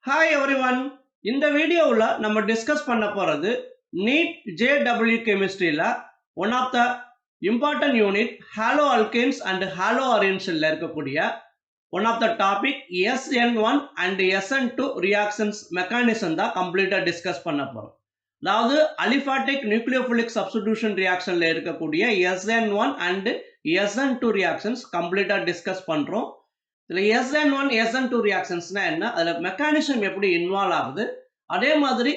Hi everyone. இந்த வீடியோவில் நம்ம டிஸ்கஸ் பண்ண போறது NEET JEE கெமிஸ்ட்ரியில one of the important unit halo alkanes and halo அரேன்ஸ்ல இருக்கக்கூடிய one of the topic SN1 and SN2 reactions mechanism தான் கம்ப்ளீட்டா டிஸ்கஸ் பண்ண போறோம். அதாவது அலிஃபாட்டிக் நியூக்ளியோஃபிலிக் சப்ஸ்டிடியூஷன் ரியாக்ஷன்ல இருக்கக்கூடிய SN1 அண்ட் SN2 ரியாக்ஷன்ஸ் கம்ப்ளீட்டா டிஸ்கஸ் பண்றோம். இதுல SN1 SN2 ரியாக்ஷன்ஸ்னா என்ன, அதுல மெக்கானிசம் எப்படி இன்வால்வ் ஆகுது, அதே மாதிரி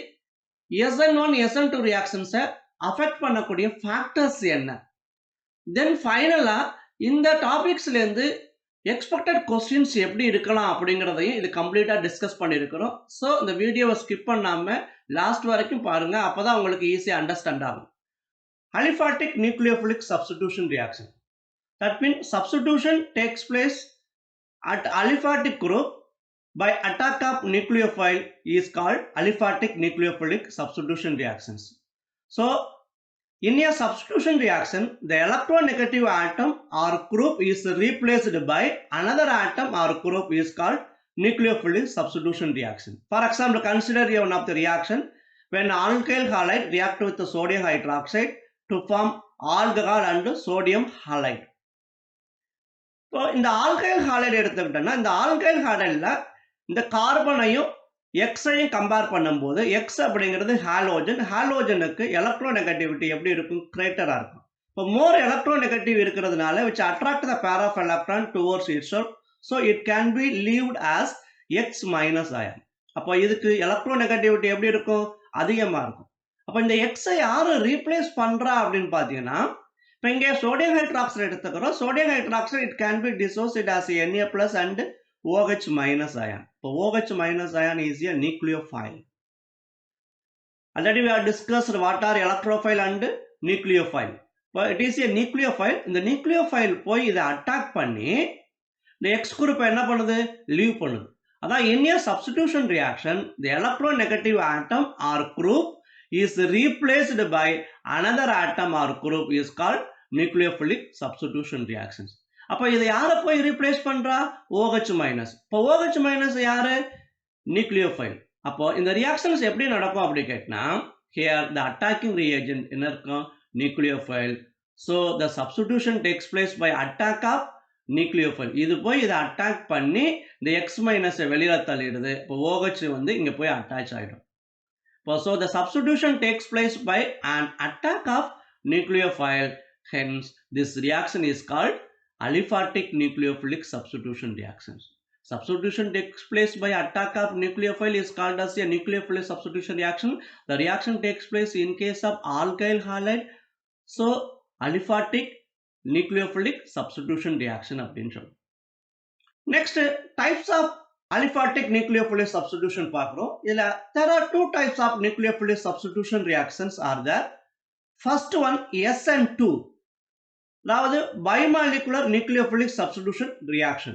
SN1 SN2 ரியாக்ஷன்ஸை அஃபெக்ட் பண்ணக்கூடிய ஃபேக்டர்ஸ் என்ன, தென் ஃபைனலா இந்த டாபிக்ஸ்ல இருந்து எக்ஸ்பெக்டட் கொஸ்டின்ஸ் எப்படி இருக்கலாம் அப்படிங்கிறதையும் இது கம்ப்ளீட்டா டிஸ்கஸ் பண்ணியிருக்கிறோம். ஸோ இந்த வீடியோவை ஸ்கிப் பண்ணாம லாஸ்ட் வரைக்கும் பாருங்க, அப்பதான் உங்களுக்கு ஈஸியா அண்டர்ஸ்டாண்ட் ஆகும். Aliphatic nucleophilic substitution reaction, that mean substitution takes place at aliphatic group by attack of nucleophile is called aliphatic nucleophilic substitution reactions. So in a substitution reaction, the electronegative atom or group is replaced by another atom or group is called nucleophilic substitution reaction. For example, consider one of the reaction when alkyl halide react with the sodium hydroxide to form alcohol and sodium halide. இப்போ இந்த alkyl halide எடுத்துக்கிட்டோம்னா, இந்த alkyl ஹாலைடில் இந்த கார்பனையும் எக்ஸையும் compare பண்ணும்போது X அப்படிங்கிறது ஹாலோஜன், ஹாலோஜனுக்கு எலக்ட்ரோ நெகட்டிவிட்டி எப்படி இருக்கும், கிரேட்டராக இருக்கும். இப்போ மோர் எலக்ட்ரோ நெகட்டிவ் இருக்கிறதுனால which attract the pair of electron towards itself, so it can be leaved as X minus ion. அப்போ இதுக்கு எலக்ட்ரோ நெகட்டிவிட்டி எப்படி இருக்கும், அதிகமாக இருக்கும். அப்போ இந்த எக்ஸை யாரு ரீப்ளேஸ் பண்ணுறா அப்படின்னு பார்த்தீங்கன்னா, இப்போ இங்கே சோடியம் ஹைட்ராக்சைடு எடுத்துக்கிறோம். Sodium hydroxide it can B dissociate as Na plus and OH minus ion. இப்போ OH minus ion is a nucleophile. Already we have discussed what are electrophile and nucleophile. இப்போ it is a nucleophile. இந்த nucleophile போய் இதை attack பண்ணி இந்த X group என்ன பண்ணுது, leave பண்ணுது. அதான் in a substitution reaction the electronegative atom or group is replaced by another atom or group is called nucleophilic substitution reactions. அப்ப இதை யாரை போய் ரீப்ளேஸ் பண்றா, OH மைனஸ். இப்போ OH மைனஸ் யாரு, நியூக்ளியோஃபைல். அப்போ இந்த ரியாக்ஷன்ஸ் எப்படி நடக்கும் அப்படி கேட்டா, here the attacking reagent என்ன இருக்கும், nucleophile. so the substitution takes place by attack of nucleophile. இது போய் இதை அட்டாக் பண்ணி இந்த X மைனஸை வெளியில தள்ளிடுது. இப்போ OH வந்து இங்க போய் அட்டாச் ஆயிடும். So the substitution takes place by an attack of nucleophile. Hence, this reaction is called aliphatic nucleophilic substitution reactions. Substitution takes place by attack of nucleophile is called as a nucleophilic substitution reaction. The reaction takes place in case of alkyl halide. So, aliphatic nucleophilic substitution reaction அப்படின்னு சொல்லுவோம். Next, types of aliphatic nucleophilic substitution பார்க்கிறோம். இதுல there are two types of nucleophilic substitution reactions are there. First one SN2, அதாவது bimolecular nucleophilic substitution reaction.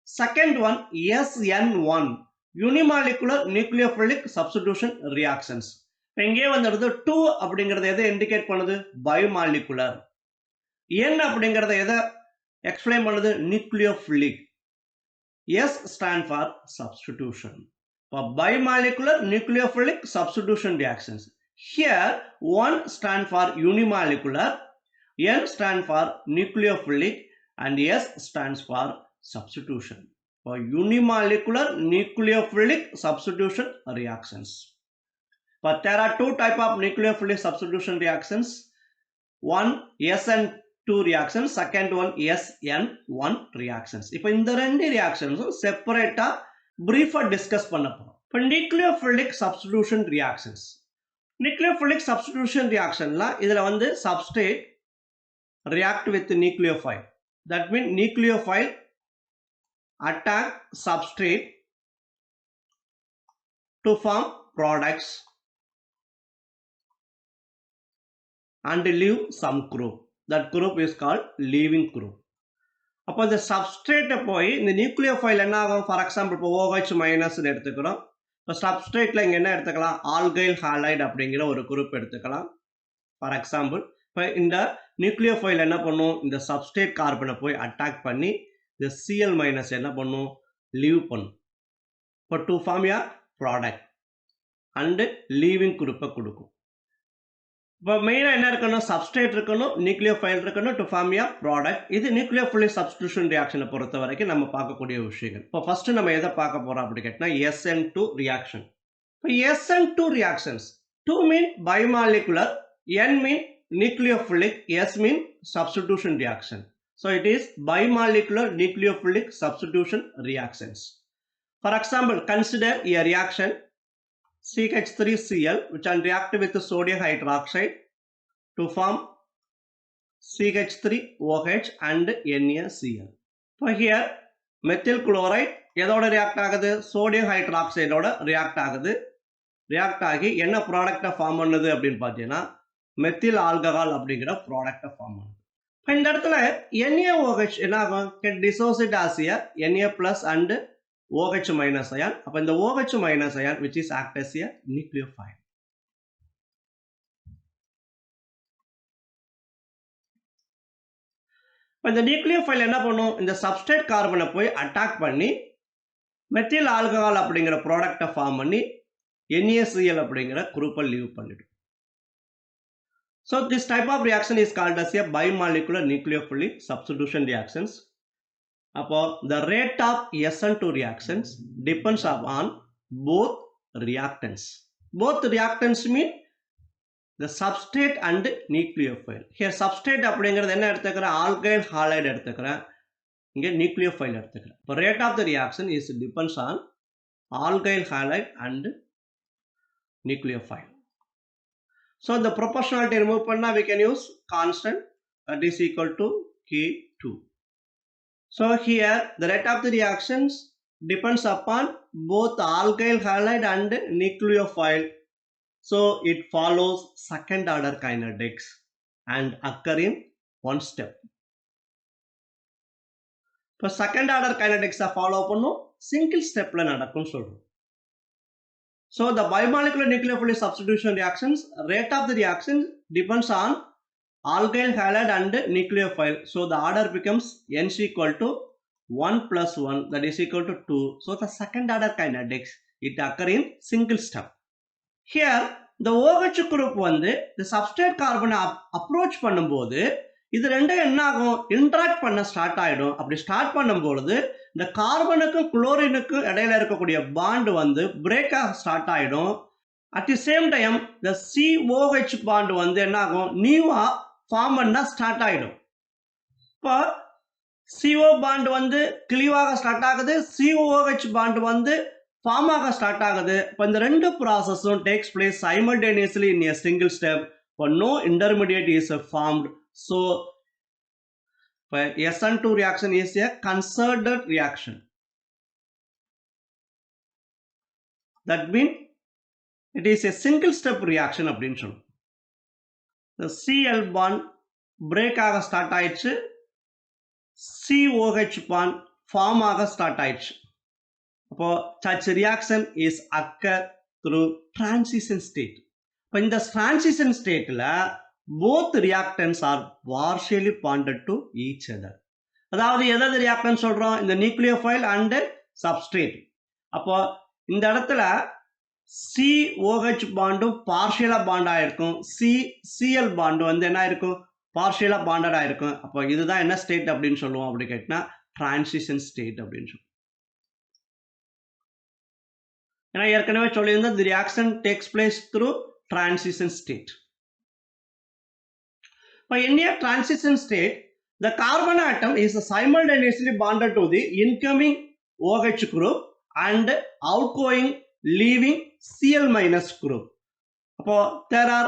Second one SN1, unimolecular nucleophilic substitution reactions. இங்கே வந்துடுது 2 அப்படிங்கறது எதை indicate பண்ணுது, bimolecular. N அப்படிங்கறது எதை எக்ஸ்பிளைன் பண்ணுது, nucleophilic. S stand for substitution. For bimolecular nucleophilic substitution reactions. Here 1 stand for unimolecular, N stand for nucleophilic and S stands for substitution. For unimolecular nucleophilic substitution reactions. But there are two types of nucleophilic substitution reactions. One SN2 reactions, second one SN1 reactions. இப்போ இந்த ரெண்டு ரியாக்ஷன்ஸும் செப்பரேட்டா பிரீஃபா discuss பண்ண போறோம். இப்போ nucleophilic substitution reactions. Nucleophilic substitution ரியாக்ஷன்ல இதுல வந்து substrate react with nucleophile. That mean nucleophile attack substrate to form products and leave some group. That group is called leaving group. அப்போ இந்த சப்ஸ்ட்ரேட்டை போய் இந்த நியூக்ளியோஃபைல் என்ன ஆகும், ஃபார் எக்ஸாம்பிள் இப்போ OH மைனஸ் எடுத்துக்கிறோம். இப்போ சப்ஸ்ட்ரேட்ல இங்கே என்ன எடுத்துக்கலாம், ஆல்கைல் ஹாலைடு அப்படிங்கிற ஒரு குரூப் எடுத்துக்கலாம் ஃபார் எக்ஸாம்பிள். இப்போ இந்த நியூக்ளியோஃபைல் என்ன பண்ணும், இந்த சப்ஸ்ட்ரேட் கார்பனை போய் அட்டாக் பண்ணி இந்த Cl மைனஸ் என்ன பண்ணும், லீவ் பண்ணும். இப்போ to form a product and leaving குரூப்பை கொடுக்கும். இப்போ மெயினாக என்ன இருக்கணும், சப்ஸ்ட்ரேட் இருக்கணும், நியூக்ளியோஃபைல் இருக்கணும் டு ஃபார்ம் எ ப்ராடக்ட். இது நியூக்ளியோஃபிலிக் சப்ஸ்டிடியூஷன் ரியாக்ஷனை பொறுத்த வரைக்கும் நம்ம பார்க்கக்கூடிய விஷயங்கள். இப்போ ஃபர்ஸ்ட் நம்ம எதை பார்க்க போறோம் அப்படி கேட்டால் SN2 ரியாக்ஷன். இப்போ SN2 reactions, 2 mean பயோமாலிகுலர், N mean nucleophilic, S mean substitution reaction. So it is bimolecular nucleophilic substitution reactions. For example, consider a reaction CH3Cl which can react with sodium hydroxide to form CH3OH and NaCl. So here methyl chloride எதோட react ஆகுது, sodium hydroxide ஓட react ஆகுது. react ஆகி என்ன ப்ராடக்ட்டை form பண்ணுது அப்படின்னு பார்த்தீங்கன்னா மெத்தில் ஆல்கஹால் அப்படிங்கிற ப்ராடக்ட்டை ஃபார்ம் பண்ணுது. இப்போ இந்த இடத்துல NaOH என்ன ஆகும், get dissociate as a Na plus and OH minus ion. அப்போ இந்த OH minus ion which is act as a nucleophile. இப்போ இந்த நியூக்ளியோஃபைல் என்ன பண்ணும், இந்த சப்ஸ்ட்ரேட் கார்பனை போய் அட்டாக் பண்ணி மெத்தில் ஆல்கஹால் அப்படிங்கிற ப்ராடக்ட்டை ஃபார்ம் பண்ணி NaCl அப்படிங்கிற குரூப்பை லீவ் பண்ணிடும். So this type of reaction is called as a bimolecular nucleophilic substitution reactions. அப்போ the rate of SN2 reactions depends upon both reactants. Both reactants mean the substrate and nucleophile. Here substrate அப்படிங்கிறது என்ன எடுத்துக்கிறேன், alkyl halide எடுத்துக்கிறேன், இங்கே nucleophile எடுத்துக்கிறேன். இப்போ rate of the reaction is depends on alkyl halide and nucleophile. So the proportionality remove panna we can use constant that is equal to K2. So here the rate of the reactions depends upon both alkyl halide and nucleophile. So it follows second order kinetics and occur in one step. இப்போ second order kinetics follow பண்ணும் single stepல நடக்கும் சொல்றோம். So the bimolecular nucleophilic substitution reactions, rate of the reaction depends on alkyl halide and nucleophile. So the order becomes N equal to 1 plus 1 that is equal to 2. So the second order kinetics it occur in single step. Here the OH group வந்து the substrate carbon approach பண்ணும்போது இது ரெண்டும் என்ன ஆகும், interact பண்ண start ஆயிடும். அப்படி start பண்ணும்போது இந்த கார்பனுக்கும் குளோரினுக்கும் இடையில இருக்கக்கூடிய பாண்ட் வந்து பிரேக் ஆக ஸ்டார்ட் ஆயிடும். அட் தி சேம் டைம் இந்த COH பாண்ட் வந்து என்ன ஆகும், நியூவா ஃபார்ம் பண்ண ஸ்டார்ட் ஆயிடும். இப்போ CO பாண்ட் வந்து கிளீவாக ஸ்டார்ட் ஆகுது, COH பாண்ட் வந்து ஃபார்ம் ஆக ஸ்டார்ட் ஆகுது. இப்போ இந்த ரெண்டு ப்ராசஸும் takes place simultaneously in a single step. இப்போ no intermediate is formed. So SN2 reaction is a concerted reaction. That means it is a single step reaction அப்படின்னு சொல்லுவோம். The Cl bond break ஆக start ஆயிடுச்சு, COH bond form ஆக start ஆயிடுச்சு. அப்போ such reaction is occur through transition state. இப்போ இந்த transition stateல both reactants are partially bonded to each other. அதாவது எதாவது reactant சொல்றோம், இந்த nucleophile and substrate. அப்போ இந்த இடத்துல COH பாண்டும் பார்ஷியலா பாண்ட் ஆயிருக்கும், Cl பாண்ட் வந்து என்ன ஆயிருக்கும், பார்ஷியலா பாண்டட் ஆயிருக்கும். அப்போ இதுதான் என்ன ஸ்டேட் அப்படின்னு சொல்லுவோம் அப்படி கேட்டா டிரான்சிஷன் ஸ்டேட் அப்படின்னு சொல்லுவோம். ஏன்னா ஏற்கனவே சொல்லியிருந்தோம் the reaction takes place through transition state. By in a transition state, the carbon atom is simultaneously bonded to the incoming OH group and outgoing leaving Cl minus group. There are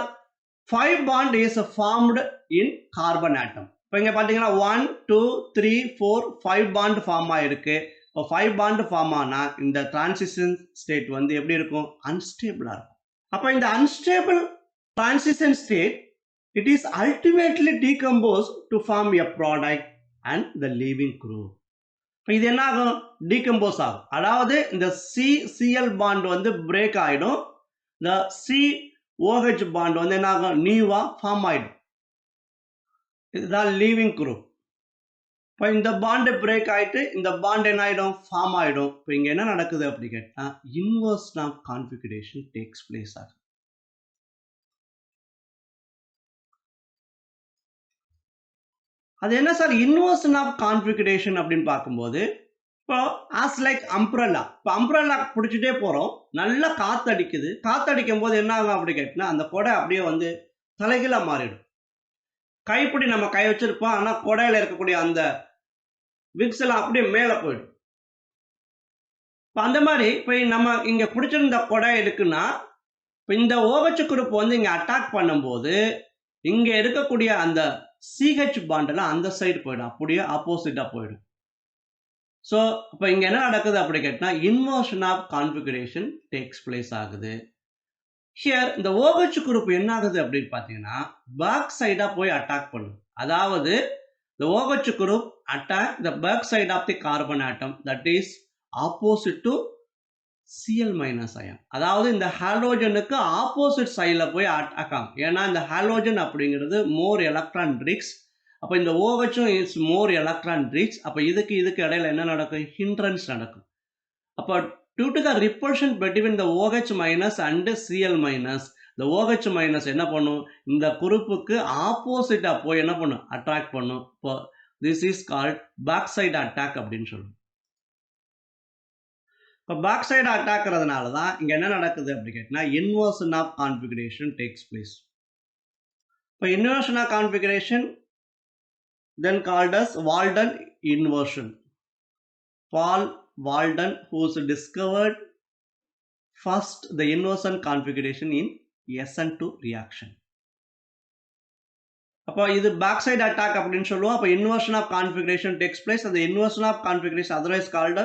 5 bonds is formed in carbon atom. இப்போ இங்க பாத்தீங்கன்னா 1 2 3 4 5 bond form ஆயிருக்கு. இப்போ 5 bond form ஆனா இந்த transition state வந்து எப்படி இருக்கும், அன்ஸ்டேபிளா இருக்கும். அப்போ இந்த unstable transition state it is ultimately decomposed to form a product and the leaving group. இப்போ இது என்ன ஆகும், decompose ஆகும். அதாவது இந்த Cl bond வந்து break ஆயிடும், இந்த COH bond வந்து என்ன ஆகும், நியூவா ஃபார்ம் ஆயிடும். இதுதான் leaving group. இப்போ இந்த பாண்ட் பிரேக் ஆயிட்டு இந்த பாண்ட் என்ன ஆயிடும் ஃபார்ம் ஆயிடும். இப்போ இங்க என்ன நடக்குது அப்படி கேட்டா inversion of configuration takes place ஆகுது. அது என்ன சார் இன்வர்ஷன் ஆஃப் கான்ஃபிகரேஷன் அப்படின்னு பார்க்கும்போது இப்போ ஆஸ் லைக் அம்ப்ரல்லா. இப்போ அம்ப்ரல்லா பிடிச்சிட்டே போறோம், நல்லா காத்தடிக்குது. காத்தடிக்கும் போது என்ன ஆகும் அப்படி கேட்டினா அந்த கொடை அப்படியே வந்து தலைகீழா மாறிடும். கைப்பிடி நம்ம கை வச்சிருப்போம், ஆனா கொடையில இருக்கக்கூடிய அந்த விக்ஸ் எல்லாம் அப்படியே மேல போயிடும். இப்போ அந்த மாதிரி இப்போ நம்ம இங்க பிடிச்சிருந்த கொடை இருக்குன்னா இப்போ இந்த OH குரூப் வந்து இங்க அட்டாக் பண்ணும்போது இங்க இருக்கக்கூடிய அந்த CH பாண்ட் எல்லாம் அந்த சைடு போயிடும், அப்படியே ஆப்போசிட்டா போயிடும். ஸோ இப்போ இங்க என்ன நடக்குது அப்படி கேட்டா inversion of configuration takes place ஆகுது. ஹியர் இந்த OH குரூப் என்ன ஆகுது அப்படின்னு பார்த்தீங்கன்னா பேக் சைடா போய் அட்டாக் பண்ணும். அதாவது the OH group attack the back side of the carbon atom, that is opposite to Cl minus ion. அதாவது இந்த ஹாலோஜனுக்கு ஆப்போசிட் சைடுல போய் அட்டாக் ஆகும். ஏன்னா இந்த ஹாலோஜன் அப்படிங்கிறது மோர் எலக்ட்ரான் ரிச். அப்போ இந்த OH is more electron rich. அப்போ இதுக்கு இடையில என்ன நடக்கும், ஹிண்ட்ரன்ஸ் நடக்கும். அப்போ due to the repulsion between the OH minus and Cl minus, the OH minus என்ன பண்ணும், இந்த குரூப்புக்கு ஆப்போசிட்டா போய் என்ன பண்ணும், அட்ராக்ட் பண்ணும். இப்போ this is called backside attack அப்படின்னு சொல்லுவோம். இப்போ backside attackறதுனால தான் இங்க என்ன நடக்குது அப்படி கேட்டினா inversion of configuration takes place. இப்போ inversion of configuration then called as Walden inversion. Paul Walden, who discovered first the inversion configuration in SN2 reaction. அப்போ இது backside attack அப்படின்னு சொல்லுவோம். அப்போ inversion of configuration takes place. அந்த inversion of configuration otherwise called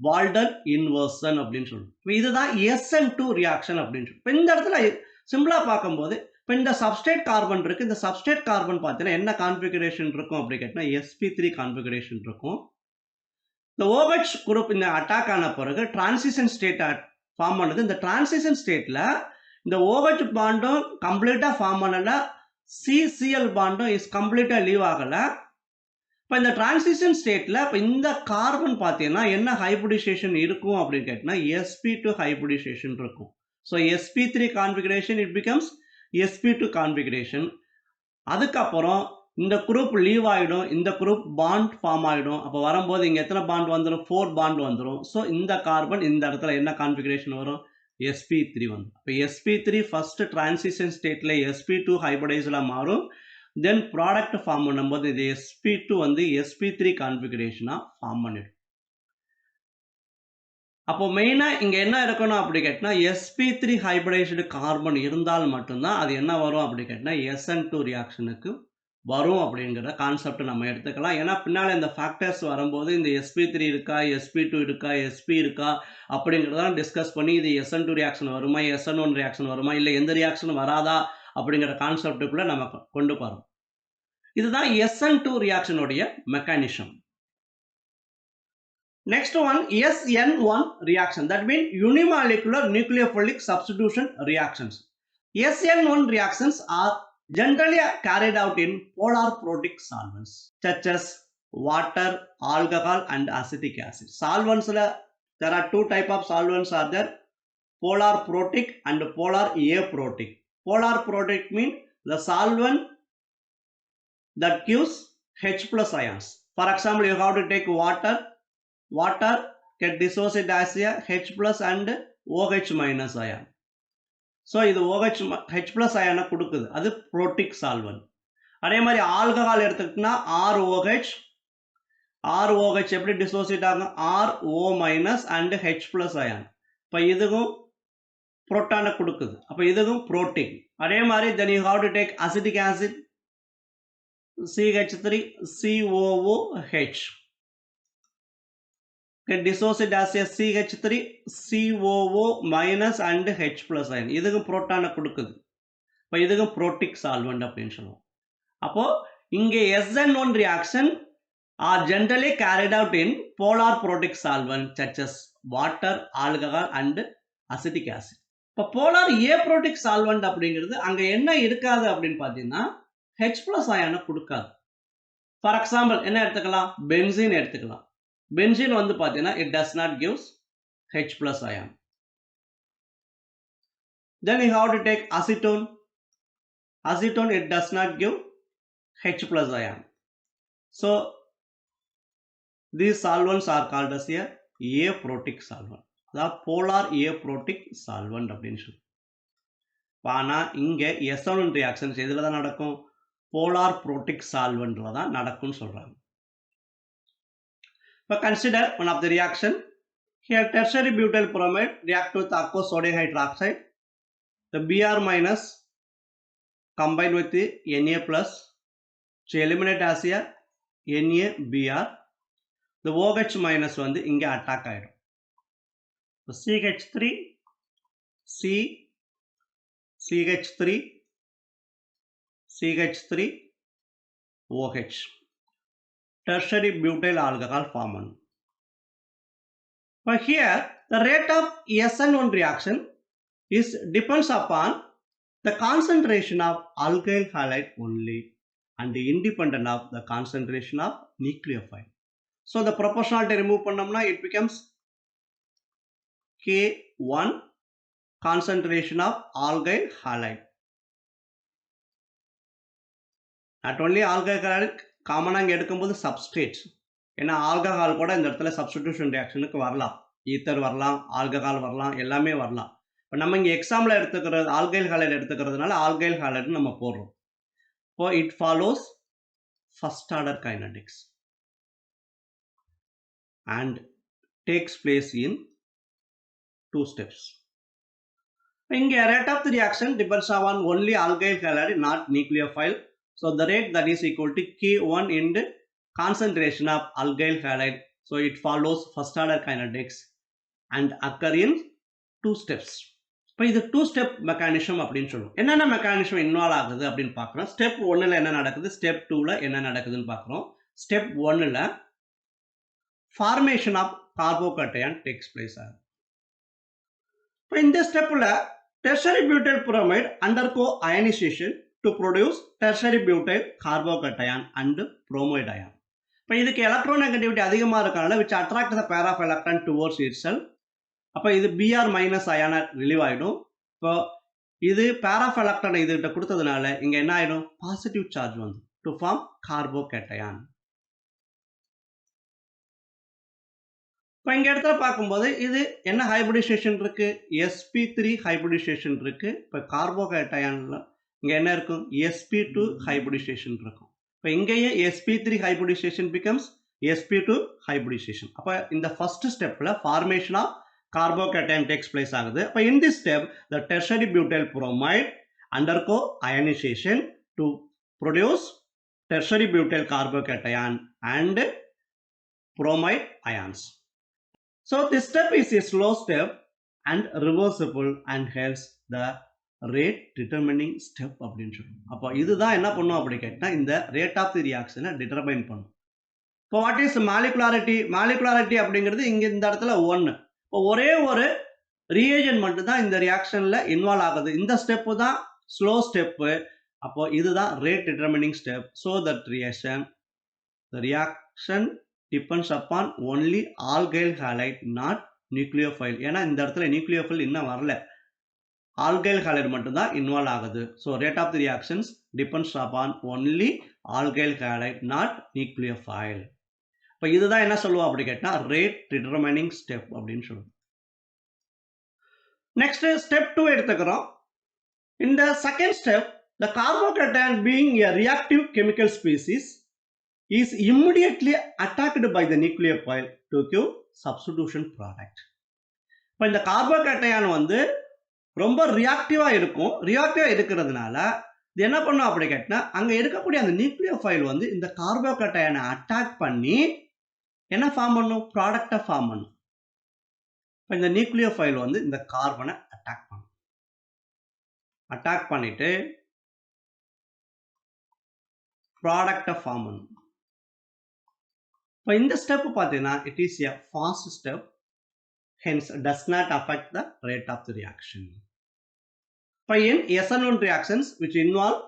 Walden inversion அப்படின்னு சொல்லுவோம். இப்போ இதுதான் SN2 reaction அப்படின்னு சொல்லுவோம். இப்போ இந்த இடத்துல சிம்பிளா பார்க்கும்போது இப்போ இந்த சப்ஸ்ட்ரேட் கார்பன் இருக்கு. இந்த சப்ஸ்ட்ரேட் கார்பன் பார்த்தீங்கன்னா என்ன கான்ஃபிகரேஷன் இருக்கும் அப்படி கேட்டினா sp3 கான்ஃபிகரேஷன் இருக்கும். இந்த OH குரூப் இந்த அட்டாக் ஆன பிறகு டிரான்சிஷன் ஸ்டேட் ஃபார்ம் பண்ணுது. இந்த டிரான்சிஷன் ஸ்டேட்ல இந்த OH பாண்டும் கம்ப்ளீட்டா ஃபார்ம் பண்ணல, CCl பாண்டும் இஸ் கம்ப்ளீட்டா லீவ் ஆகல. இப்போ இந்த டிரான்சிஷன் ஸ்டேட்ல இப்போ இந்த கார்பன் பார்த்தீங்கன்னா என்ன ஹைபிரிடைசேஷன் இருக்கும் அப்படின்னு கேட்டினா sp2 ஹைபிரிடைசேஷன் இருக்கும். So sp3 configuration it becomes sp2 configuration. அதுக்கப்புறம் இந்த குரூப் லீவ் ஆகிடும், இந்த குரூப் பாண்ட் ஃபார்ம் ஆகிடும். அப்போ வரும்போது இங்கே எத்தனை பாண்ட் வந்துடும், 4 பாண்ட் வந்துடும். ஸோ இந்த கார்பன் இந்த இடத்துல என்ன கான்ஃபிகரேஷன் வரும், sp3 வந்துடும். இப்போ sp3 ஃபர்ஸ்ட் டிரான்சிஷன் ஸ்டேட்ல sp2 ஹைபிரிடைஸ்ல மாறும். தென் ப்ராடக்ட் ஃபார்ம் பண்ணும்போது இது sp2 வந்து sp3 கான்ஃபிகரேஷனா ஃபார்ம் பண்ணிடும். அப்போ மெயினா இங்க என்ன இருக்கணும் அப்படி கேட்டினா sp3 ஹைபிரிடைஸ்டு கார்பன் இருந்தால் மட்டும்தான் அது என்ன வரும் அப்படி கேட்டினா SN2 ரியாக்ஷனுக்கு வரும் அப்படிங்கிற கான்செப்ட் நம்ம எடுத்துக்கலாம். ஏன்னா பின்னால இந்த ஃபேக்டர்ஸ் வரும்போது இந்த sp3 இருக்கா, sp2 இருக்கா, sp இருக்கா அப்படிங்கிறதெல்லாம் டிஸ்கஸ் பண்ணி இது SN2 ரியாக்ஷன் வருமா, SN1 ரியாக்ஷன் வருமா, இல்லை எந்த ரியாக்ஷன் வராதா அப்படிங்கிற கான்செப்டுக்குள்ள நம்ம கொண்டு போறோம். இதுதான் SN2 ரியாக்ஷனுடைய mechanism. Next one, SN1 reaction, that means unimolecular nucleophilic substitution reactions. SN1 reactions are generally carried out in polar protic solvents such as water, alcohol and acetic acid. Solvents, there are two type of solvents are there, polar protic and polar aprotic. Polar protic means the solvent that gives H plus ions. For example, you have to take water get dissociated as a H plus and OH minus ion. So இது OH H plus ion கொடுக்குது, அது protic solvent. அதே மாதிரி alcohol எடுத்துக்கிட்டோம்னா ROH எப்படி dissociate ஆகும், RO minus and H plus ion. இப்போ இதுவும் புரோட்டானை கொடுக்குது, அப்போ இதுவும் protic. அதே மாதிரி then you have to take acetic acid CH3COOH get dissociated as a CH3COO minus and H plus ion. இதுக்கு புரோட்டானை கொடுக்குது, இப்போ இதுக்கு protic solvent அப்படின்னு சொல்லுவோம். அப்போ இங்கே SN1 reaction are generally carried out in polar protic solvent such as water, alcohol and acetic acid. இப்போ polar aprotic solvent அப்படிங்கிறது அங்க என்ன இருக்காது அப்படின்னு பார்த்தீங்கன்னா H plus ion கொடுக்காது. ஃபார் எக்ஸாம்பிள் என்ன எடுத்துக்கலாம், பென்சீன் எடுத்துக்கலாம். பென்சீன் வந்து பார்த்தீங்கன்னா it does not gives H plus ion. Then you have to take acetone. Acetone it does not give H plus ion. So these solvents are called as a aprotic solvent. The polar aprotic solvent அப்படின்னு சொல்லி. ஆனா இங்க SN1 reactions எதுல தான் நடக்கும், polar protic solventல தான் நடக்கும்னு சொல்றாங்க. But consider one of the reaction. Here tertiary butyl bromide react with aqueous sodium hydroxide. The Br minus combined with the Na plus to eliminate as a NaBr. The OH minus வந்து இங்க attack ஆயிடும். So CH3 C CH3 CH3 OH tertiary butyl alcohol form on. But here the rate of SN1 reaction is depends upon the concentration of alkyl halide only and independent of the concentration of nucleophile. So the proportionality remove பண்ணோம்னா it becomes K1 concentration of alkyl halide. Not only alkyl halide, காமனாக இங்கே எடுக்கும்போது சப்ஸ்ட்ரேட்ஸ், ஏன்னா alcohol கூட இந்த இடத்துல substitution ரியாக்ஷனுக்கு வரலாம், ether வரலாம், ஆல்கஹால் வரலாம், எல்லாமே வரலாம். இப்போ நம்ம இங்கே எக்ஸாம்பிள் எடுத்துக்கிறது ஆல்கைல் ஹாலைடு எடுத்துக்கிறதுனால ஆல்கைல் ஹாலைடு நம்ம போடுறோம். இப்போ it follows first order kinetics and takes place in 2 steps. இங்கே rate of the reaction depends on only alkyl halide, not nucleophile. So the rate that is equal to K1 into concentration of alkyl halide. So it follows first order kinetics and occur in 2 steps. இப்போ இது 2 step mechanism அப்படின்னு சொல்லுவோம். என்னென்ன mechanism involve ஆகுது அப்படின்னு பார்க்குறோம். Step 1ல் என்ன நடக்குது, ஸ்டெப் 2ல் என்ன நடக்குதுன்னு பார்க்குறோம். ஸ்டெப் 1ல் formation of carbocation takes place. இப்போ இந்த ஸ்டெப்பில் tertiary butyl bromide undergo ionization to produce tertiary butyl carbocation and bromide ion. இப்போ இதுக்கு எலக்ட்ரோநெகட்டிவிட்டி அதிகமாக இருக்கனால which attract the pair of electron towards itself. அப்போ இது Br மைனஸ் அயான ரிலீவ் ஆகிடும். இப்போ இது பேர் ஆஃப் எலக்ட்ரான் இதுகிட்ட கொடுத்ததுனால இங்கே என்ன ஆகிடும், பாசிட்டிவ் சார்ஜ் வந்து டு ஃபார்ம் கார்போகேட்டையான். இப்போ இங்கே இடத்துல பார்க்கும்போது இது என்ன ஹைபிரிடைசேஷன் இருக்கு, sp3 ஹைபிரிடைசேஷன் இருக்கு. இப்போ கார்போகேட்டையான்ல இங்கே என்ன இருக்கும், sp2 ஹைபிரிடைசேஷன் இருக்கும். இப்போ இங்கேயே sp3 hybridisation becomes sp2 hybridization. அப்போ இந்த ஃபர்ஸ்ட் ஸ்டெப்பில் formation of carbocation takes place ஆகுது. அப்போ in this step the tertiary butyl bromide undergo ionization to produce tertiary butyl carbocation and bromide ions. So this step is a slow step and reversible and hence the rate determining step அப்படின்னு சொல்லுவோம். அப்போ இதுதான் என்ன பண்ணும் அப்படி கேட்டால் இந்த rate of தி ரியாக்ஷனை டிட்டர்மைன் பண்ணும். இப்போ வாட் இஸ் மாலிகுலாரிட்டி, மாலிகுலாரிட்டி அப்படிங்கிறது இங்கே இந்த இடத்துல 1. இப்போ ஒரே ஒரு ரியேஜன் மட்டும் தான் இந்த ரியாக்ஷனில் இன்வால்வ் ஆகுது. இந்த ஸ்டெப்பு தான் ஸ்லோ ஸ்டெப்பு. அப்போ இதுதான் rate determining step. So that reaction depends upon only alkyl halide not nucleophile. ஏன்னா இந்த இடத்துல நியூக்ளியோஃபைல் இன்னும் வரல, ஆல்கைல் ஹாலைட் மட்டும்தான் இன்வால்வ் ஆகுது. So rate of the reactions depends upon only alkyl halide not nucleophile. இப்போ இதுதான் என்ன சொல்லுவோம் அப்படி கேட்டால் ரேட் டிட்டர்மினிங் ஸ்டெப் அப்படின்னு சொல்லுவோம். நெக்ஸ்ட் ஸ்டெப் 2 எடுத்துக்கிறோம். இந்த second step the carbocation being a reactive chemical species is immediately attacked by the nucleophile to give substitution product. இப்போ இந்த கார்போகேட்டையான் வந்து ரொம்ப ரியாக்டிவாக இருக்கும். ரியாக்டிவாக இருக்கிறதுனால இது என்ன பண்ணும் அப்படி கேட்டால் அங்கே இருக்கக்கூடிய அந்த நியூக்ளியோஃபைல் வந்து இந்த கார்போகேட்டையானை அட்டாக் பண்ணி என்ன ஃபார்ம் பண்ணும், ப்ராடக்டை ஃபார்ம் பண்ணும். இப்போ இந்த நியூக்ளியோஃபைல் வந்து இந்த கார்பனை அட்டாக் பண்ணும். அட்டாக் பண்ணிட்டு ப்ராடக்டை ஃபார்ம் பண்ணும். இப்போ இந்த ஸ்டெப் பார்த்தீங்கன்னா it is a fast step, hence does not affect the rate of the reaction. இப்போ in SN1 reactions which involve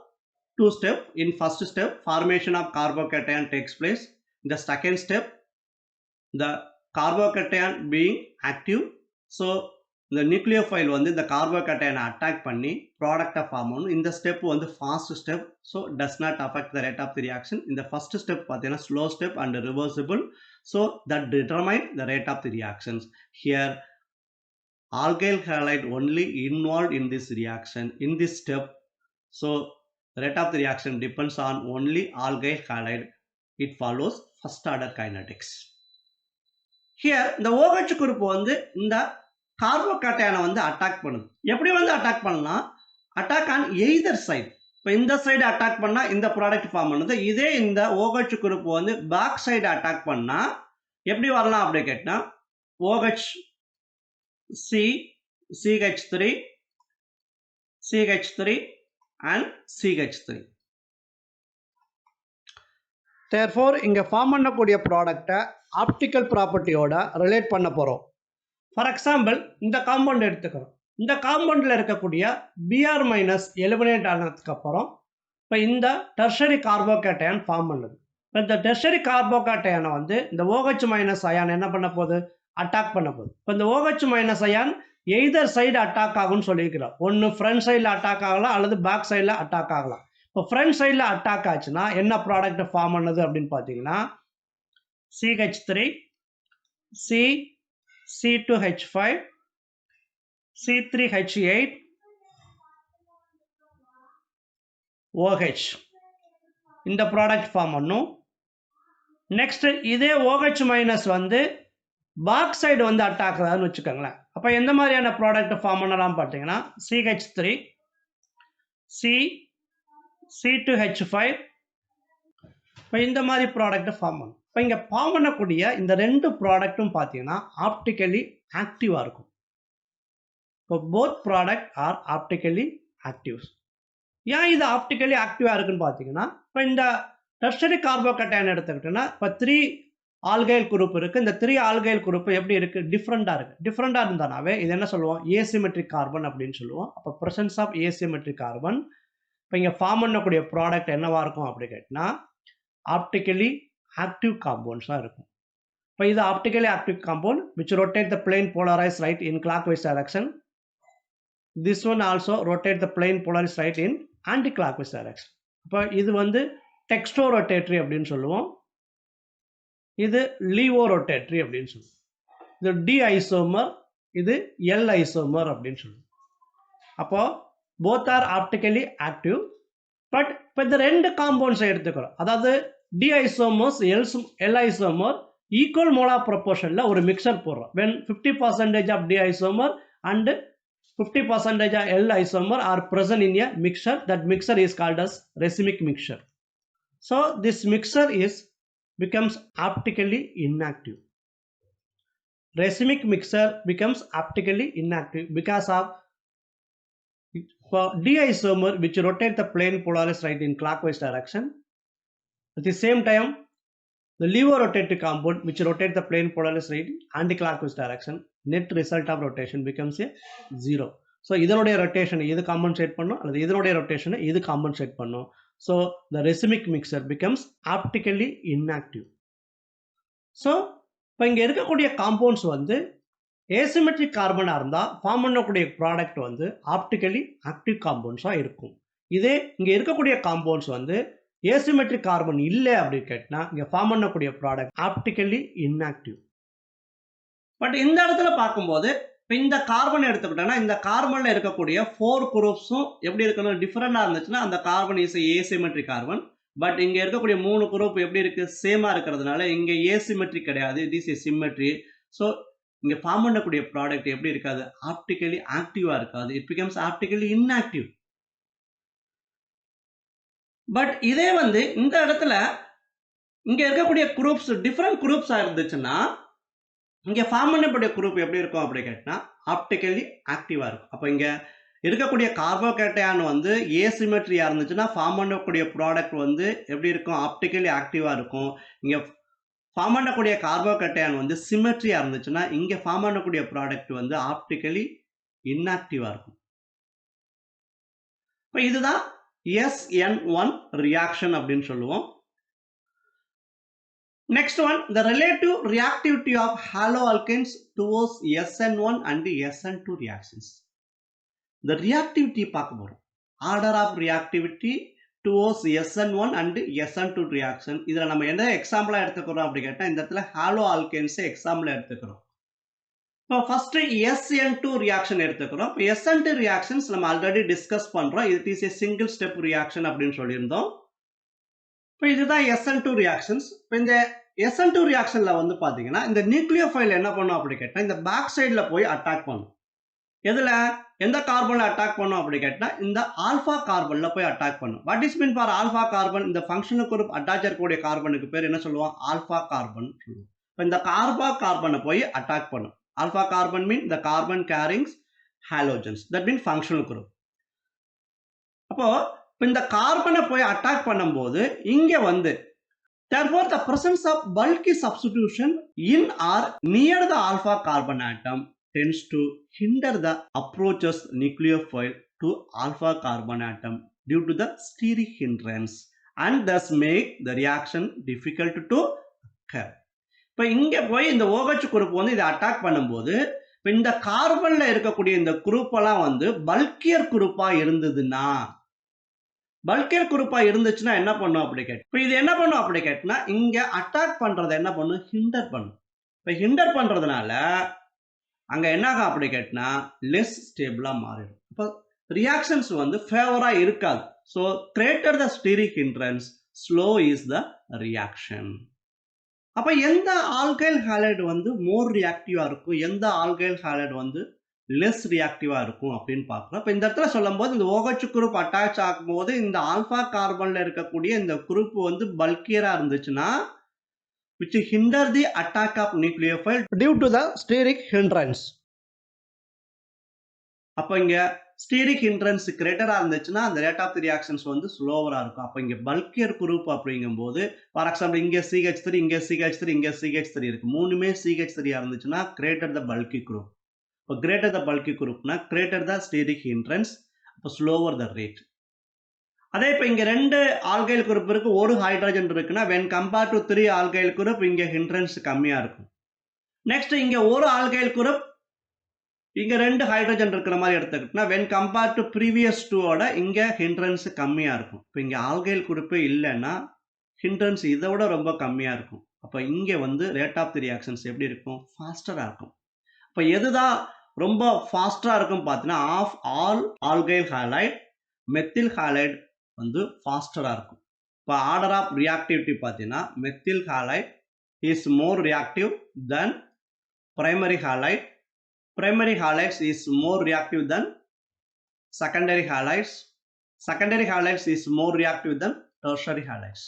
two steps. In first step, formation of carbocation takes place. In the second step, the carbocation being active, so the nucleophile வந்து இந்த carbocation attack பண்ணி product form பண்ணும். இந்த step வந்து fast step, so does not affect the rate of the reaction. இந்த first step பார்த்தீங்கன்னா slow step and reversible, so that determine the rate of the reactions. Here alkyl halide only involved in this reaction in this step, so the rate of the reaction depends on only alkyl halide. It follows first order kinetics. Here the OH group வந்து இந்த கார்போகேட்டையானை வந்து attack பண்ணுது. எப்படி வந்து attack பண்ணலாம்? Attack on either side. இப்போ இந்த side attack பண்ணா இந்த ப்ராடக்ட் ஃபார்ம் பண்ணுது. இதே இந்த OH குரூப் வந்து பேக் சைடு அட்டாக் பண்ணா எப்படி வரலாம் அப்படி கேட்டா OH C CH3 CH3 and CH3. Therefore இங்க ஃபார்ம் பண்ணக்கூடிய ப்ராடக்ட்டை ஆப்டிக்கல் ப்ராப்பர்ட்டியோட ரிலேட் பண்ண போறோம். ஃபார் எக்ஸாம்பிள் இந்த காம்பவுண்ட் எடுத்துக்கிறோம். இந்த காம்பவுண்டில் இருக்கக்கூடிய Br மைனஸ் எலிமினேட் ஆனதுக்கு அப்புறம் இப்போ இந்த டெர்ஷரி கார்போகேட்டையான் ஃபார்ம் பண்ணுது. இப்போ இந்த டெர்ஷரி கார்போகேட்டையானை வந்து இந்த OH மைனஸ் அயான் என்ன பண்ண போகுது? அட்டாக் பண்ண போகுது. இப்போ இந்த OH minus ion either side attack ஆகும்னு சொல்லியிருக்கிறோம். ஒன்று ஃப்ரண்ட் சைடில் அட்டாக் ஆகலாம் அல்லது பேக் சைடில் அட்டாக் ஆகலாம். இப்போ ஃப்ரண்ட் சைடில் அட்டாக் ஆச்சுன்னா என்ன ப்ராடக்ட் ஃபார்ம் பண்ணுது அப்படின்னு பார்த்தீங்கன்னா CH3 C2H5 C3H8 OH இந்த ப்ராடக்ட் ஃபார்ம் பண்ணும். நெக்ஸ்ட் இதே OH மைனஸ் வந்து பேக் சைடு வந்து அட்டாக் ஆகுதுன்னு வச்சுக்கோங்களேன். அப்போ எந்த மாதிரியான ப்ராடக்ட் ஃபார்ம் பண்ணலாம் பார்த்தீங்கன்னா CH3 C2H5 இப்போ இந்த மாதிரி ப்ராடக்ட் ஃபார்ம் பண்ணும். இப்போ இங்கே ஃபார்ம் பண்ணக்கூடிய இந்த ரெண்டு ப்ராடக்ட்டும் பார்த்தீங்கன்னா ஆப்டிக்கலி ஆக்டிவாக இருக்கும். இப்போ both product or optically actives. ஏன் இது ஆப்டிக்கலி ஆக்டிவாக இருக்குன்னு பார்த்தீங்கன்னா இப்போ இந்த டெர்ஷரி கார்போகேட்டையான் எடுத்துக்கிட்டோன்னா இப்போ 3 ஆல்கைல் குரூப் இருக்குது. இந்த 3 ஆல்கைல் குரூப் எப்படி இருக்குது? டிஃப்ரெண்ட்டாக இருக்குது. டிஃப்ரெண்ட்டாக இருந்தானாவே இது என்ன சொல்லுவோம்? ஏசிமெட்ரிக் கார்பன் அப்படின்னு சொல்லுவோம். அப்போ ப்ரெசன்ஸ் ஆஃப் ஏசிமெட்ரிக் கார்பன். இப்போ இங்கே ஃபார்ம் பண்ணக்கூடிய ப்ராடக்ட் என்னவாக இருக்கும் அப்படி கேட்டினா ஆப்டிக்கலி ஆக்டிவ் காம்பவுண்ட்ஸாக இருக்கும். இப்போ இது optically active compound which rotate the plane polarized right in clockwise direction. This one also rotate the plane polarized right in anti-clockwise direction. இப்போ இது வந்து டெக்ஸ்டோ ரொட்டேட்டரி அப்படின்னு சொல்லுவோம். இது லீவோ ரொட்டேட்டரி அப்படின்னு சொல்லுவோம். இது டி ஐசோமர், இது எல் ஐசோமர் அப்படின்னு சொல்லுவோம். அப்போ both are optically active. But இப்போ இந்த ரெண்டு காம்பவுண்ட்ஸை எடுத்துக்கிறோம். அதாவது D isomers L isomer equal molar ப்ரொபோர்ஷனில் ஒரு மிக்சர் போடுறோம். when 50% of D isomer and 50% of L isomer are present in a mixture, that mixture is called as racemic mixture. So this mixture becomes optically inactive. Racemic mixture becomes optically inactive because of D isomer which rotate the plane polarized right in clockwise direction. At the same time, the levo-rotating compound which rotate the plane polarized right in anti-clockwise direction, net result of rotation becomes a 0. So இதனுடைய rotation இது compensate பண்ணும் அல்லது இதனுடைய ரொட்டேஷனை இது compensate பண்ணும். So the racemic mixture becomes optically inactive. So இப்போ இங்கே இருக்கக்கூடிய காம்பவுண்ட்ஸ் வந்து ஏசிமெட்ரிக் கார்பனாக இருந்தால் ஃபார்ம் பண்ணக்கூடிய ப்ராடக்ட் வந்து ஆப்டிக்கலி ஆக்டிவ் காம்பவுண்ட்ஸாக இருக்கும். இதே இங்கே இருக்கக்கூடிய காம்பவுண்ட்ஸ் வந்து ஏசிமெட்ரிக் கார்பன் இல்லை அப்படின்னு கேட்டால் இங்கே ஃபார்ம் பண்ணக்கூடிய ப்ராடக்ட் ஆப்டிக்கலி இன்ஆக்டிவ். பட் இந்த இடத்துல பார்க்கும்போது இப்போ இந்த கார்பன் எடுத்துக்கிட்டோன்னா இந்த கார்பனில் இருக்கக்கூடிய 4 குரூப்ஸும் எப்படி இருக்கணும்? டிஃப்ரெண்டாக இருந்துச்சுன்னா அந்த carbon is asymmetric carbon. But இங்கே இருக்கக்கூடிய 3 குரூப் எப்படி இருக்குது? சேமாக இருக்கிறதுனால இங்கே ஏசிமெட்ரிக் கிடையாது, it is a symmetry. So இங்கே ஃபார்ம் பண்ணக்கூடிய ப்ராடக்ட் எப்படி இருக்காது? ஆப்டிக்கலி ஆக்டிவாக இருக்காது. It becomes optically inactive. But இதே வந்து இந்த இடத்துல இங்கே இருக்கக்கூடிய குரூப்ஸ் டிஃப்ரெண்ட் குரூப்ஸாக இருந்துச்சுன்னா இங்கே ஃபார்ம் பண்ணக்கூடிய குரூப் எப்படி இருக்கும் அப்படி கேட்டினா ஆப்டிக்கலி ஆக்டிவாக இருக்கும். அப்போ இங்கே இருக்கக்கூடிய கார்போகேட்டையான் வந்து ஏசிமெட்ரியாக இருந்துச்சுன்னா ஃபார்ம் பண்ணக்கூடிய ப்ராடக்ட் வந்து எப்படி இருக்கும்? ஆப்டிக்கலி ஆக்டிவாக இருக்கும். இங்கே ஃபார்ம் பண்ணக்கூடிய கார்போகேட்டையான் வந்து சிமெட்ரியாக இருந்துச்சுன்னா இங்கே ஃபார்ம் பண்ணக்கூடிய ப்ராடக்ட் வந்து ஆப்டிக்கலி இன்ஆக்டிவாக இருக்கும். இப்போ இதுதான் SN1 reaction அப்படின்னு சொல்லுவோம். Next one, the relative reactivity of haloalkanes towards SN1 and SN2 reactions. The reactivity பார்க்க போறோம். Order of reactivity towards SN1 and SN2 reaction. இதுல நம்ம என்ன எக்ஸாம்பிளா எடுத்துக்கிறோம் அப்படி கேட்டா இந்த இடத்துல haloalkanes எக்ஸாம்பிளா எடுத்துக்கிறோம். இப்போ ஃபர்ஸ்ட் SN2 ரியாக்ஷன் எடுத்துக்கிறோம். இப்போ SN2 ரியாக்ஷன்ஸ் நம்ம ஆல்ரெடி டிஸ்கஸ் பண்றோம். It is a single step reaction அப்படின்னு சொல்லியிருந்தோம். இப்போ இதுதான் SN2 ரியாக்ஷன்ஸ். இப்போ இந்த SN2 ரியாக்ஷன்ல வந்து பாத்தீங்கன்னா இந்த நியூக்ளியோஃபைல் என்ன பண்ணும் அப்படி கேட்டா இந்த பேக் சைடுல போய் அட்டாக் பண்ணும். எதுல எந்த கார்பன்ல அட்டாக் பண்ணும் அப்படி கேட்டா இந்த ஆல்பா கார்பன்ல போய் அட்டாக் பண்ணும். What is mean for alpha carbon? இந்த ஃபங்க்ஷனல் குரூப் அட்டாச் இருக்கக்கூடிய கார்பனுக்கு பேர் என்ன சொல்லுவோம்? ஆல்பா கார்பன் சொல்லுவோம். இப்போ இந்த ஆல்பா கார்பனை போய் அட்டாக் பண்ணும். Alpha carbon mean the carbon carrying halogens. That means functional group. அப்போ இந்த கார்பனை போய் அட்டாக் பண்ணும்போது இங்க வந்து therefore the presence of bulky substitution in or near the alpha carbon atom tends to hinder the approaches nucleophile to alpha carbon atom due to the steric hindrance and thus make the reaction difficult to occur. இப்போ இங்க போய் இந்த OH group வந்து இதை attack பண்ணும்போது இந்த கார்பன்ல இருக்கக்கூடிய இந்த குரூப் எல்லாம் வந்து பல்கியர் குரூப்பா இருந்ததுன்னா என்ன பண்ணும் அப்படி கேட்டு இப்போ இது என்ன பண்ணும் அப்படி கேட்டுனா இங்க அட்டாக் பண்றதை என்ன பண்ணும்? ஹிண்டர் பண்ணும். இப்போ ஹிண்டர் பண்றதுனால அங்க என்ன ஆகும் அப்படி கேட்டுனா லெஸ் ஸ்டேபிளா மாறிடும். இப்போ ரியாக்ஷன்ஸ் வந்து ஃபேவரா இருக்காது. So greater the steric hindrance slow is the reaction. அப்ப எந்த ஆல்கைல் ஹாலைடு வந்து மோர் ரியாக்டிவா இருக்கும், எந்த ஆல்கைல் ஹாலைடு வந்து லெஸ் ரியாக்டிவா இருக்கும் அப்படின்னு பார்க்கலாம். இப்போ இந்த இடத்துல சொல்லும் போது இந்த OH குரூப் அட்டாச் ஆகும்போது இந்த ஆல்பா கார்பன்ல இருக்கக்கூடிய இந்த குரூப் வந்து பல்கியரா இருந்துச்சுன்னா which hinder the attack of nucleophile due to the steric hindrance. அப்ப இங்க ஸ்டீரிக் ஹிண்ட்ரன்ஸ் கிரேட்டரா இருந்துச்சுன்னா அந்த ரேட் ஆஃப் தி ரியாக்ஷன்ஸ் வந்து ஸ்லோவரா இருக்கும். அப்ப இங்க பல்கியர் குரூப் அப்படிங்கும்போது ஃபார் எக்ஸாம்பிள் இங்க CH3 இங்க CH3 இங்க CH3 இருக்கு. மூணுமே CH3 இருந்துச்சுன்னா கிரேட்டர் த பல்கி குரூப். இப்போ கிரேட்டர் த பல்கி குரூப்னா கிரேட்டர் த ஸ்டீரிக் ஹிண்ட்ரன்ஸ், அப்போ ஸ்லோவர் த ரேட். அதே இப்போ இங்க 2 ஆல்கைல் குரூப் இருக்கு, ஒரு ஹைட்ரஜன் இருக்குன்னா when compared to 3 alkyl group இங்க ஹிண்ட்ரன்ஸ் கம்மியா இருக்கும். நெக்ஸ்ட் இங்க ஒரு ஆல்கைல் குரூப் இங்க 2 ஹைட்ரஜன் இருக்கிற மாதிரி எடுத்துக்கிட்டோம்னா when compared to previous 2ஓட இங்க ஹிண்ட்ரன்ஸ் கம்மியா இருக்கும். இப்போ இங்க ஆல்கைல் குரூப்பே இல்லைன்னா ஹிண்ட்ரன்ஸ் இதை விட ரொம்ப கம்மியா இருக்கும். அப்போ இங்க வந்து ரேட் ஆஃப் தி ரியாக்ஷன்ஸ் எப்படி இருக்கும்? ஃபாஸ்டரா இருக்கும். இப்போ எதுதான் ரொம்ப ஃபாஸ்டரா இருக்கும் பார்த்தீங்கன்னா of all alkyl halide methyl halide வந்து ஃபாஸ்டரா இருக்கும். இப்போ ஆர்டர் ஆஃப் ரியாக்டிவிட்டி பார்த்தீங்கன்னா methyl halide is more reactive then primary halide. Primary halides is more reactive than secondary halides. Secondary halides is more reactive than tertiary halides.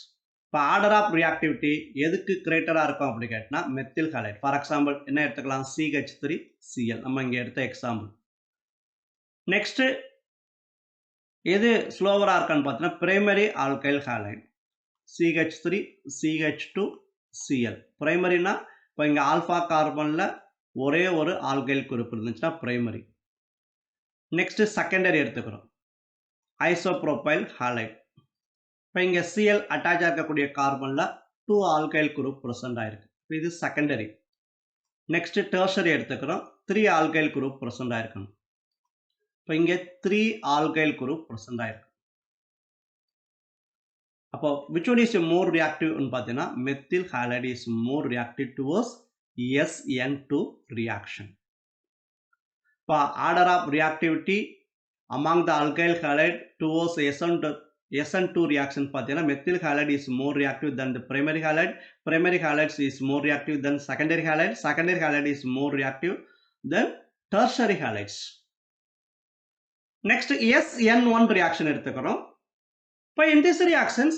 இப்போ order of reactivity எதுக்கு கிரேட்டரா இருக்கும் அப்படி கேட்டா மெத்தில் ஹாலைட். ஃபார் எக்ஸாம்பிள் என்ன எடுத்துக்கலாம்? CH3Cl நம்ம இங்க எடுத்த எக்ஸாம்பிள். நெக்ஸ்ட் எது ஸ்லோவரா இருக்கான்னு பார்த்தீங்கன்னா பிரைமரி ஆல்கைல் ஹாலைட் CH3CH2Cl. பிரைமரினா இப்போ இங்க ஆல்பா கார்பன்ல ஒரே ஒரு ஆல்கைல் குரூப் இருந்துச்சுன்னா பிரைமரி. நெக்ஸ்ட் செகண்டரி எடுத்துக்கிறோம் ஐசோப்ரோபைல் ஹாலைட். இப்போ இங்க Cl அட்டாச் இருக்கக்கூடிய கார்பன்ல 2 ஆல்கைல் குரூப் பிரசன்ட் ஆயிருக்கு. இது செகண்டரி. நெக்ஸ்ட் டெர்ஷரி எடுத்துக்கிறோம் 3 ஆல்கைல் குரூப் பிரசன்ட் ஆயிருக்கணும். இப்போ இங்க 3 ஆல்கைல் குரூப் பிரசன்ட் ஆயிருக்கு. அப்போ which one is more reactive ன்னு பார்த்தீங்கன்னா methyl halide is more reactive towards SN2 reaction. For order of reactivity among the alkyl halide towards SN2 reaction பார்த்தீங்கன்னா methyl halide is more reactive than the primary halide. Primary halide is more reactive than secondary halide. Secondary halide is more reactive than tertiary halides. Next SN1 reaction எடுத்துக்கிறோம். இப்போ in this reactions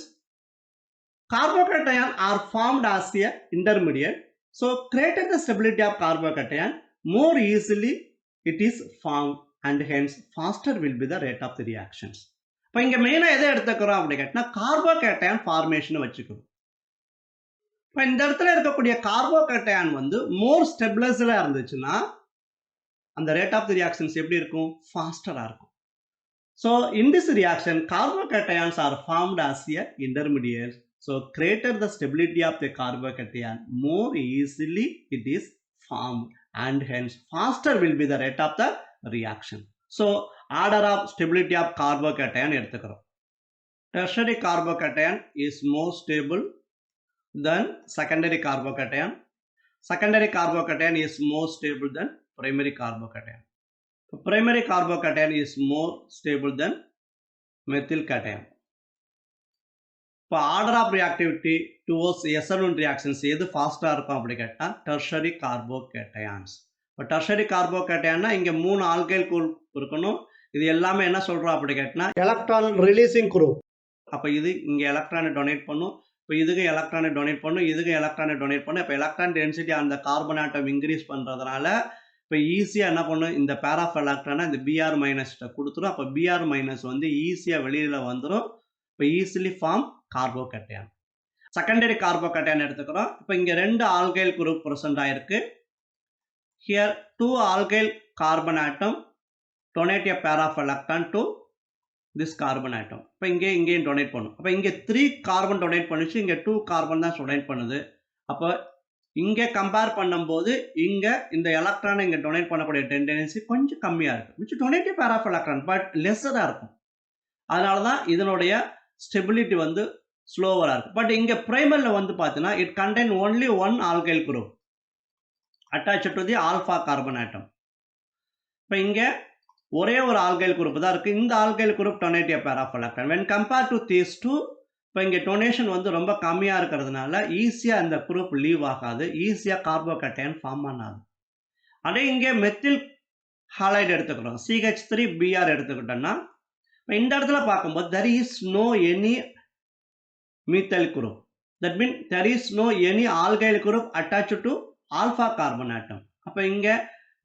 carbocation are formed as a intermediate. So greater the stability of carbocation, more easily it is formed and hence faster will be the rate of the reactions. இப்போ இங்க மெயினா எதை எடுத்துக்கிறோம் அப்படி கேட்டா கார்போகேட்டையான் formation வச்சுக்கிறோம். இப்போ இந்த இடத்துல இருக்கக்கூடிய கார்போகேட்டையான் வந்து மோர் ஸ்டெபிளைஸ்டா இருந்துச்சுன்னா அந்த ரேட் ஆஃப் தி ரியாக்ஷன்ஸ் எப்படி இருக்கும்? ஃபாஸ்டரா இருக்கும். So in this reaction, carbocations are formed as a intermediate. So greater the stability of the carbocation, more easily it is formed, and hence faster will be the rate of the reaction. So order of stability of carbocation எடுத்துக்கிறோம். Tertiary carbocation is more stable than secondary carbocation. Secondary carbocation is more stable than primary carbocation. Primary carbocation is more stable than methyl cation. இப்போ order of reactivity towards SN1 reactions எது ஃபாஸ்ட்டாக இருக்கும் அப்படி கேட்டால் tertiary கார்போகேட்டயான்ஸ். இப்போ tertiary கார்போகேட்டயான்னா இங்கே 3 alkyl group இருக்கணும். இது எல்லாமே என்ன சொல்கிறோம் அப்படி கேட்டால் எலக்ட்ரான் ரிலீசிங் குரூப். அப்போ இது இங்கே எலக்ட்ரானை டொனேட் பண்ணும். இப்போ இதுக்கு எலக்ட்ரானை டொனேட் பண்ணும், இதுக்கு எலக்ட்ரானை டொனேட் பண்ணும். இப்போ எலக்ட்ரான் டென்சிட்டி அந்த கார்பன் ஆட்டம் இன்க்ரீஸ் பண்ணுறதுனால இப்போ ஈஸியாக என்ன பண்ணும், இந்த பேர் ஆஃப் எலக்ட்ரானை இந்த பிஆர் மைனஸ்கிட்ட கொடுத்துரும். அப்போ பிஆர் மைனஸ் வந்து ஈஸியாக வெளியில் வந்துடும். இப்போ easily form carbocation. Secondary carbocation எடுத்துக்கிறோம். இப்போ இங்கே 2 ஆல்கைல் குரூப் ப்ரெசென்ட் ஆயிருக்கு. Here 2 alkyl carbon atom donate a pair of electron to this carbon atom. இப்போ இங்கேயும் டொனேட் பண்ணும். அப்போ இங்கே 3 கார்பன் டொனேட் பண்ணிச்சு, இங்கே 2 கார்பன் தான் டொனேட் பண்ணுது. அப்போ இங்கே கம்பேர் பண்ணும்போது இங்கே இந்த எலக்ட்ரானை இங்கே டொனேட் பண்ணக்கூடிய டெண்டன்சி கொஞ்சம் கம்மியாக இருக்குது. Which donate a pair of electron but லெஸ்ஸராக இருக்கும். அதனால தான் இதனுடைய ஸ்டெபிலிட்டி வந்து ஸ்லோவராக இருக்குது. பட் இங்கே பிரைமரில் வந்து பார்த்தீங்கன்னா it contain only 1 alkyl group attach to the alpha carbon atom. இப்போ இங்கே ஒரே ஒரு ஆல்கைல் குரூப் தான் இருக்குது. இந்த alkyl group donate a pair of electron. When compare to these two, இப்போ இங்கே டொனேஷன் வந்து ரொம்ப கம்மியாக இருக்கிறதுனால ஈஸியாக இந்த குரூப் லீவ் ஆகாது, ஈஸியாக கார்போகேட்டயான் ஃபார்ம் பண்ணாது. அதே இங்கே மெத்தில் ஹாலைடு எடுத்துக்கிறோம், CH3Br எடுத்துக்கிட்டோம்னா இந்த இடத்துல பார்க்கும்போது there is no any methyl group. That means there is no any alkyl group attached to alpha carbon atom. அப்போ இங்கே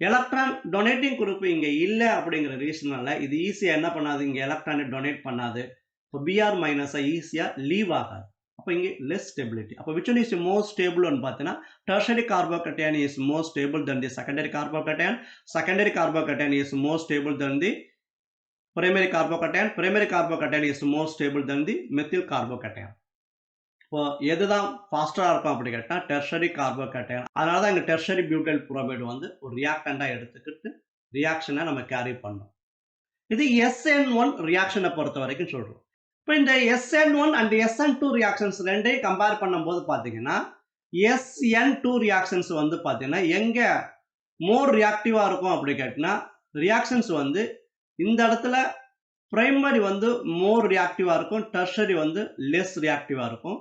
எலக்ட்ரான் டொனேட்டிங் குரூப் இங்கே இல்லை அப்படிங்கிற ரீசனால இது ஈஸியாக என்ன பண்ணாது, இங்கே எலக்ட்ரானை டொனேட் பண்ணாது. இப்போ பிஆர் மைனஸை ஈஸியாக லீவ் ஆகாது. அப்போ இங்கே லெஸ் ஸ்டெபிலிட்டி. அப்போ விச் ஒன் இஸ் மோர் ஸ்டேபிள்னு பார்த்தீங்கன்னா tertiary carbocation is more stable than the secondary carbocation. Secondary carbocation is more stable than the primary carbocation. Primary carbocation is more stable than the methyl carbocation. இப்போ எதுதான் ஃபாஸ்டராக இருக்கும் அப்படி கேட்டால் tertiary கார்போகேட்டயான். அதனால தான் இங்கே டெர்ஷரி பியூட்டைல் புரோமைடு வந்து ஒரு ரியாக்டண்டாக எடுத்துக்கிட்டு ரியாக்ஷனை நம்ம கேரி பண்ணோம். இது SN1 ரியாக்ஷனை பொறுத்த வரைக்கும் சொல்கிறோம். இப்போ இந்த SN1 அண்ட் SN2 ரியாக்ஷன்ஸ் ரெண்டையும் கம்பேர் பண்ணும்போது பார்த்தீங்கன்னா SN2 ரியாக்ஷன்ஸ் வந்து பார்த்தீங்கன்னா எங்கே மோர் ரியாக்டிவாக இருக்கும் அப்படி கேட்டிங்கன்னா ரியாக்ஷன்ஸ் வந்து இந்த இடத்துல பிரைமரி வந்து மோர் ரியாக்டிவாக இருக்கும், டெர்ஷரி வந்து லெஸ் ரியாக்டிவாக இருக்கும்.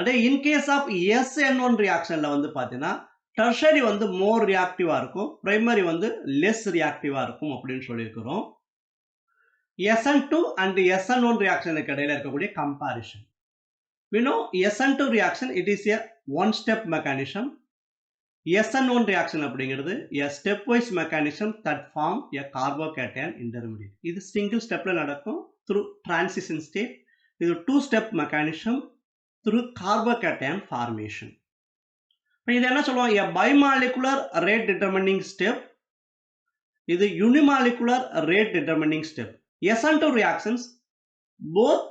அதே இன்கேஸ் ஆஃப் SN1 ரியாக்ஷனில் வந்து பார்த்தீங்கன்னா டெர்ஷரி வந்து மோர் ரியாக்டிவாக இருக்கும், பிரைமரி வந்து லெஸ் ரியாக்டிவாக இருக்கும் அப்படின்னு சொல்லியிருக்கிறோம். SN2 அண்ட் SN1 ரியாக்ஷனுக்கு இடையில இருக்கக்கூடிய comparison. We know SN2 reaction it is a one step mechanism. SN1 reaction அப்படிங்கிறது a stepwise mechanism that form a carbocation intermediate. இது single stepல நடக்கும் through transition state. இது two step mechanism through carbocation formation. இது என்ன சொல்லுவோம், a bimolecular rate determining step. இது unimolecular rate determining step. SN2 reactions both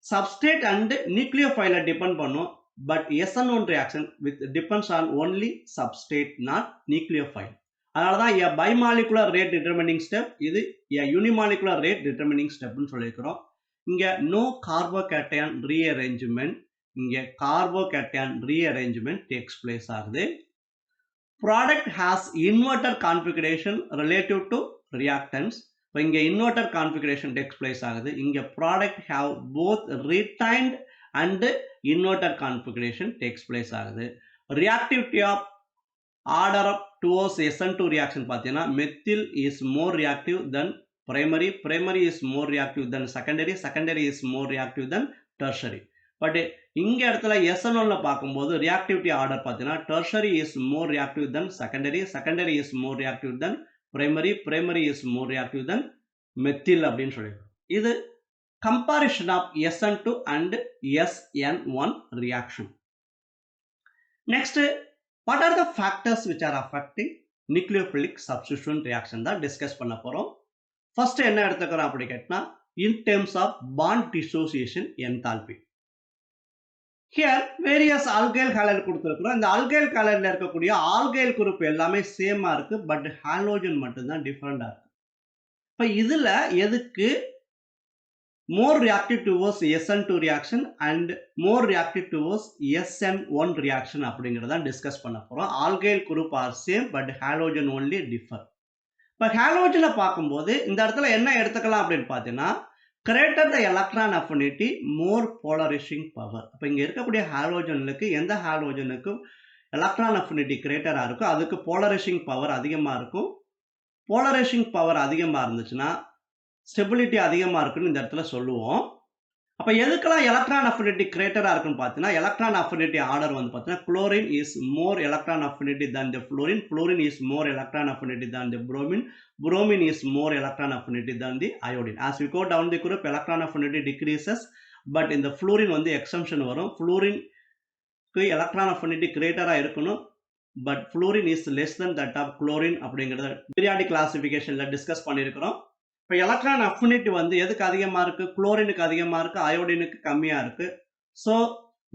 substrate and nucleophile depend பண்ணும். But SN1 reaction with depends on only substrate, not nucleophile. அதனால தான் a bimolecular rate determining step, இது a unimolecular rate determining step னு சொல்லியிருக்கிறோம். இங்க no carbocation rearrangement, இங்க carbocation rearrangement takes place ஆகுது. Product has inverter configuration relative to reactants. இப்போ இங்க inverter configuration takes place ஆகுது. இங்க product have both retained and inverter configuration takes place ஆகுது. Reactivity of order of towards SN2 reaction பார்த்தீங்கன்னா methyl is more reactive than primary, primary is more reactive than secondary, secondary is more reactive than tertiary. But இங்க இடத்துல SN1ல பார்க்கும்போது reactivity order பார்த்தீங்கன்னா tertiary is more reactive than secondary, secondary is more reactive than primary, primary is more reactive than methyl அப்படின்னு சொல்லியிருக்கோம். இது comparison of SN2 and SN1 reaction. Next, what are the factors which are affecting nucleophilic substitution reaction தான் discuss பண்ண போறோம். First என்ன எடுத்துக்கிறோம் அப்படி கேட்டா in terms of bond dissociation enthalpy. Here various alkyl halide கொடுத்திருக்கிறோம். இந்த alkyl halideல இருக்கக்கூடிய alkyl group எல்லாமே சேமா இருக்கு, பட் ஹாலோஜன் மட்டும் தான் டிஃபரண்டா இருக்கு. இப்ப இதுல எதுக்கு more reactive towards SN2 reaction and more reactive towards SN1 reaction அப்படிங்கறத டிஸ்கஸ் பண்ண போறோம். alkyl group are same but halogen only differ. இப்ப ஹாலோஜனை பார்க்கும்போது இந்த இடத்துல என்ன எடுத்துக்கலாம் அப்படின்னு பார்த்தீங்கன்னா, greater the electron affinity more polarizing power. அப்ப இங்க இருக்கக்கூடிய ஹாலோஜனுக்கு எந்த ஹாலோஜனுக்கு எலக்ட்ரான் அஃபினிட்டி கிரேட்டரா இருக்கோ அதுக்கு போலரைசிங் பவர் அதிகமா இருக்கும். போலரைசிங் பவர் அதிகமா இருந்துச்சுன்னா ஸ்டெபிலிட்டி அதிகமா இருக்குன்னு இந்த இடத்துல சொல்லுவோம். அப்ப எதுக்கெல்லாம் எலக்ட்ரான் அஃபினிட்டி கிரேட்டரா இருக்குன்னு பார்த்தீங்கன்னா, எலக்ட்ரான் அஃபினிட்டி ஆர்டர் வந்து பார்த்தீங்கன்னா chlorine is more electron affinity than the fluorine, fluorine is more electron affinity than the bromine, bromine is more electron affinity than the iodine. As we go down the group, electron affinity decreases, but in the fluorine வந்து exemption வரும். fluorine க்கு electron affinity கிரேட்டரா இருக்கணும், but fluorine is less than that of chlorine அப்படிங்கறத periodic கிளாசிஃபிகேஷன்ல discuss பண்ணியிருக்கிறோம். இப்போ electron affinity வந்து எதுக்கு அதிகமா இருக்கு? குளோரினுக்கு அதிகமா இருக்கு, அயோடினுக்கு கம்மியா இருக்கு. So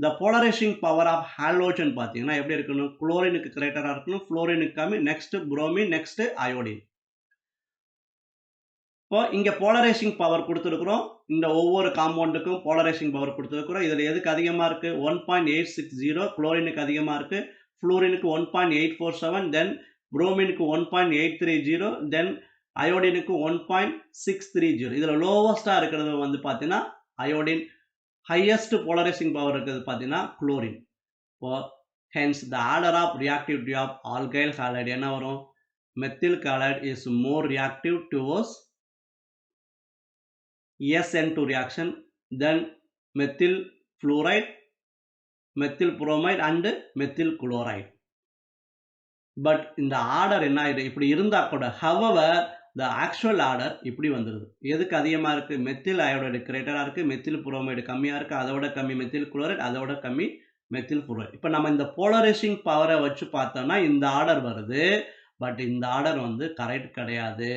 the polarizing power of halogen பார்த்தீங்கன்னா எப்படி இருக்கணும்? குளோரினுக்கு கிரேட்டரா இருக்கணும், ஃப்ளோரினுக்கு கம்மி, நெக்ஸ்ட் புரோமின், நெக்ஸ்ட் அயோடின். இப்போ இங்க போலரைசிங் பவர் கொடுத்துருக்கிறோம். இந்த ஒவ்வொரு காம்பவுண்டுக்கும் போலரைசிங் பவர் கொடுத்துருக்கிறோம். இதுல எதுக்கு அதிகமா இருக்கு? 1.860, குளோரினுக்கு அதிகமா இருக்கு, ஃப்ளோரினுக்கு 1.847, தென் புரோமினுக்கு 1.830, தென் அயோடினுக்கு 1.630. இதுல லோவஸ்டா இருக்கிறது வந்து பாத்தீங்கன்னா அயோடின், ஹையஸ்ட் போலரைசிங் பவர் இருக்கிறது பாத்தீங்கன்னா chlorine. Hence the order of reactivity of alkyl halide என்ன வரும்? Methyl halide is more reactive towards SN2 reaction than methyl fluoride, methyl bromide and methyl chloride. But இந்த ஆர்டர் என்ன ஆயிடுது? இப்படி இருந்தா கூட however the actual order இப்படி வந்துருது. எதுக்கு அதிகமா இருக்கு? மெத்தில் அயோடைடு கிரேட்டரா இருக்கு, மெத்தில் புரோமைடு கம்மியா இருக்கு, அதோட கம்மி மெத்தில் குளோரைடு, அதோட கம்மி மெத்தில் புளோரைடு. இப்போ நம்ம இந்த போலரைசிங் பவரை வச்சு பார்த்தோம்னா இந்த ஆர்டர் வருது, பட் இந்த ஆர்டர் வந்து கரெக்ட் கிடையாது.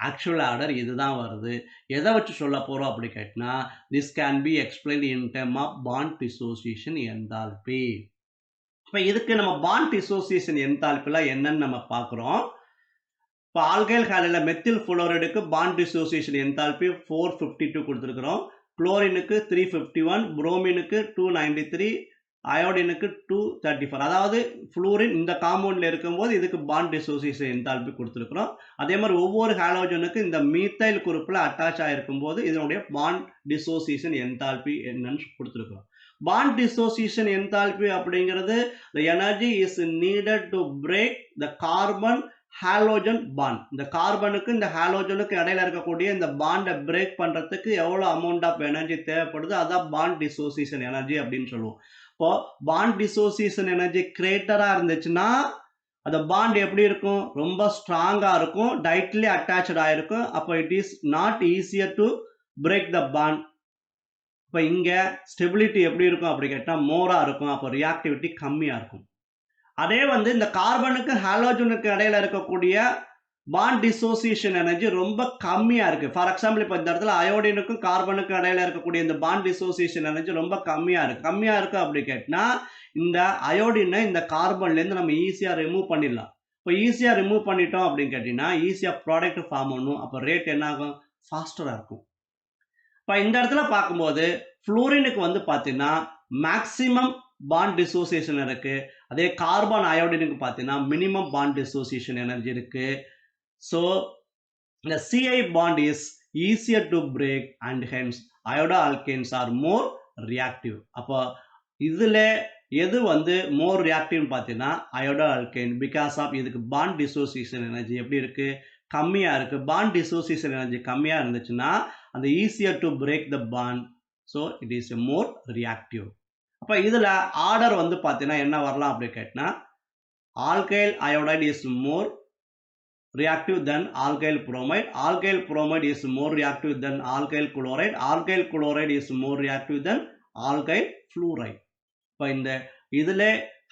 ஆக்சுவல் ஆர்டர் இதுதான் வருது. எதை வச்சு சொல்ல போறோம் அப்படி கேட்டினா, this can be explained in term of bond dissociation enthalpy. இப்போ இதுக்கு நம்ம bond dissociation enthalpy என்னன்னு நம்ம பார்க்குறோம். இப்போ ஆல்கைல் ஹாலைடுல மெத்தில் புளோரைடுக்கு பாண்ட் டிசோசியேஷன் என்தால்பி 452 கொடுத்துருக்கிறோம், குளோரினுக்கு 351, புரோமினுக்கு 293, அயோடினுக்கு 234. அதாவது ஃப்ளூரின் இந்த காம்பவுண்ட்ல இருக்கும்போது இதுக்கு பாண்ட் டிசோசியேஷன் என்தால்பி கொடுத்துருக்கிறோம். அதே மாதிரி ஒவ்வொரு ஹாலோஜனுக்கு இந்த மீத்தைல் குரூப்ல அட்டாச் ஆயிருக்கும் போது இதனுடைய பாண்ட் டிசோசியேஷன் என்தால்பி என்னன்னு கொடுத்துருக்கிறோம். பாண்ட் டிசோசியேஷன் என்தால்பி அப்படிங்கிறது the energy is needed to break the carbon halogen bond. இந்த கார்பனுக்கு இந்த ஹாலோஜனுக்கு இடையில இருக்கக்கூடிய இந்த பாண்டை பிரேக் பண்றதுக்கு எவ்வளவு அமௌண்ட் ஆஃப் எனர்ஜி தேவைப்படுது, அதான் பாண்ட் டிசோசியேஷன் எனர்ஜி அப்படின்னு சொல்லுவோம். இப்போ பாண்ட் டிசோசியேஷன் எனர்ஜி கிரேட்டரா இருந்துச்சுன்னா அந்த பாண்ட் எப்படி இருக்கும்? ரொம்ப ஸ்ட்ராங்கா இருக்கும், டைட்லி அட்டாச்ட் ஆயிருக்கும். அப்போ it is not easier to break the bond. இப்போ இங்க ஸ்டெபிலிட்டி எப்படி இருக்கும் அப்படி கேட்டா மோரா இருக்கும், அப்போ ரியாக்டிவிட்டி கம்மியா இருக்கும். அதே வந்து இந்த கார்பனுக்கு ஹாலோஜனுக்கு இடையில இருக்கக்கூடிய பாண்ட் டிசோசியேஷன் எனர்ஜி ரொம்ப கம்மியா இருக்கு. ஃபார் எக்ஸாம்பிள் இப்போ இந்த இடத்துல அயோடினுக்கும் கார்பனுக்கும் இடையில இருக்கக்கூடிய இந்த பாண்ட் டிசோசியேஷன் எனர்ஜி ரொம்ப கம்மியா இருக்கு அப்படி கேட்டினா இந்த அயோடினை இந்த கார்பன்ல இருந்து நம்ம ஈஸியா ரிமூவ் பண்ணிடலாம். இப்போ ஈஸியா ரிமூவ் பண்ணிட்டோம் அப்படின்னு கேட்டீங்கன்னா ஈஸியா ப்ராடக்ட் ஃபார்ம் பண்ணும். அப்போ ரேட் என்ன ஆகும்? ஃபாஸ்டரா இருக்கும். இப்போ இந்த இடத்துல பார்க்கும்போது ஃப்ளூரினுக்கு வந்து பார்த்தீங்கன்னா மேக்சிமம் பாண்ட் டிசோசியேஷன் இருக்கு, அதே கார்பன் அயோடினுக்கு பார்த்தீங்கன்னா மினிமம் பாண்ட் டிசோசியேஷன் எனர்ஜி இருக்கு. So the CI bond is easier to break and hence iodo alkanes are more reactive. அப்போ இதுல எது வந்து more reactive பார்த்தீங்கன்னா iodo alkane, because of இதுக்கு bond dissociation energy எப்படி இருக்கு? கம்மியா இருக்கு. bond dissociation energy கம்மியா இருந்துச்சுன்னா அந்த easier to break the bond, so it is a more reactive. அப்ப இதுல ஆர்டர் வந்து பாத்தீங்கன்னா என்ன வரலாம் அப்படி கேட்டினா alkyl iodide is more reactive than alkyl bromide, alkyl bromide is more reactive than alkyl chloride, alkyl chloride is more reactive than alkyl fluoride. இப்போ இந்த இதுல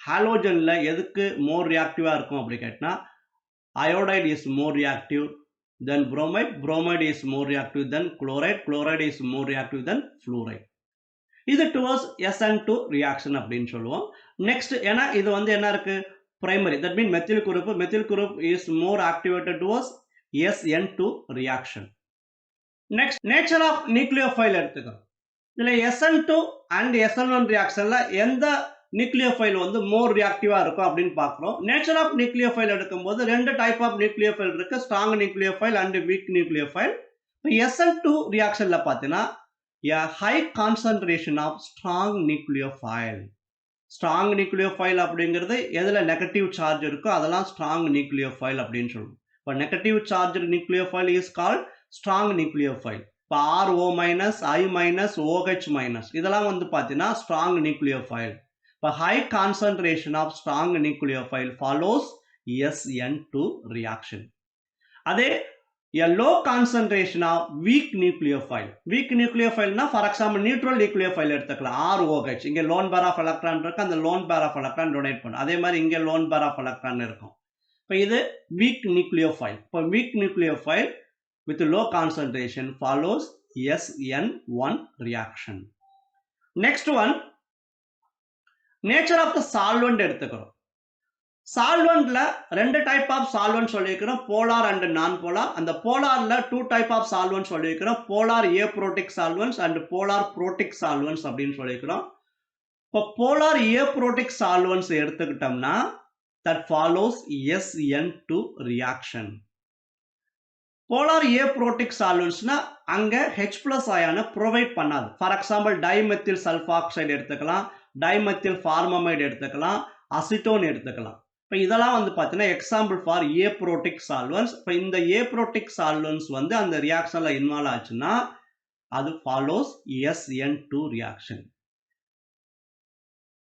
ஹாலோஜன்ல எதுக்கு மோர் ரியாக்டிவா இருக்கும் அப்படி கேட்டினா iodide is more reactive than bromide, bromide is more reactive than chloride, chloride is more reactive than fluoride. இது towards SN2 reaction அப்படின்னு சொல்லுவோம். Next ஏன்னா இது வந்து என்ன இருக்கு primary, that means methyl group is more activated towards SN2 reaction. Next nature of nucleophile எடுத்துக்கிறோம். இதுல SN2 and SN1 reactionல எந்த nucleophile வந்து more reactive இருக்கும் அப்படின்னு பார்க்கிறோம். nature of nucleophile எடுக்கும்போது ரெண்டு type of nucleophile இருக்கு, strong nucleophile and weak nucleophile. இப்போ SN2 reactionல பார்த்தீங்கன்னா a high concentration of strong nucleophile. strong nucleophile அப்படிங்கிறது எதுல நெகட்டிவ் சார்ஜ் இருக்கோ அதெல்லாம் strong nucleophile அப்படின்னு சொல்லுவோம். இப்போ negative charge nucleophile is called strong nucleophile. இப்போ RO minus, I minus, OH minus இதெல்லாம் வந்து பார்த்தீங்கன்னா strong nucleophile. இப்போ high concentration of strong nucleophile follows SN2 reaction. அதே a low concentration of weak nucleophile. Weak nucleophile na for example neutral nucleophile எடுத்துக்கலாம். ROH இங்க lone pair of electron இருக்கு, அந்த lone pair of electron donate பண்ணும். அதே மாதிரி இங்க lone pair of electron இருக்கும். இப்போ இது weak nucleophile. இப்போ weak nucleophile with low concentration follows SN1 reaction. Next one, nature of the solvent எடுத்துக்கிறோம். சால்வெண்ட்ல ரெண்டு டைப் ஆஃப் சால்வெண்ட் சொல்லியிருக்கிறோம், போலார் அண்ட் நான் போலார். அந்த போலார்ல டூ டைப் ஆஃப் சால்வெண்ட் சொல்லியிருக்கிறோம், polar aprotic solvents and polar protic solvents அப்படின்னு சொல்லியிருக்கிறோம். இப்போ போலார் ஏப்ரோட்டிக் சால்வெண்ட்ஸ் எடுத்துக்கிட்டோம்னா that follows SN2 reaction. Polar aprotic சால்வெண்ட்ஸ்னா அங்க H+ அயானை ப்ரொவைட் பண்ணாது. ஃபார் எக்ஸாம்பிள் டைமெத்தில் சல்ஃபாக்சைடு எடுத்துக்கலாம், டைமெத்தில் ஃபார்மமைடு எடுத்துக்கலாம், அசிட்டோன் எடுத்துக்கலாம். இப்போ இதெல்லாம் வந்து பார்த்தீங்கன்னா எக்ஸாம்பிள் ஃபார் ஏப்ரோட்டிக் சால்வெண்ட்ஸ். இப்போ இந்த ஏப்ரோட்டிக் சால்வெண்ட்ஸ் வந்து அந்த ரியாக்ஷன்ல இன்வால்வ் ஆச்சுன்னா அது follows SN2 reaction.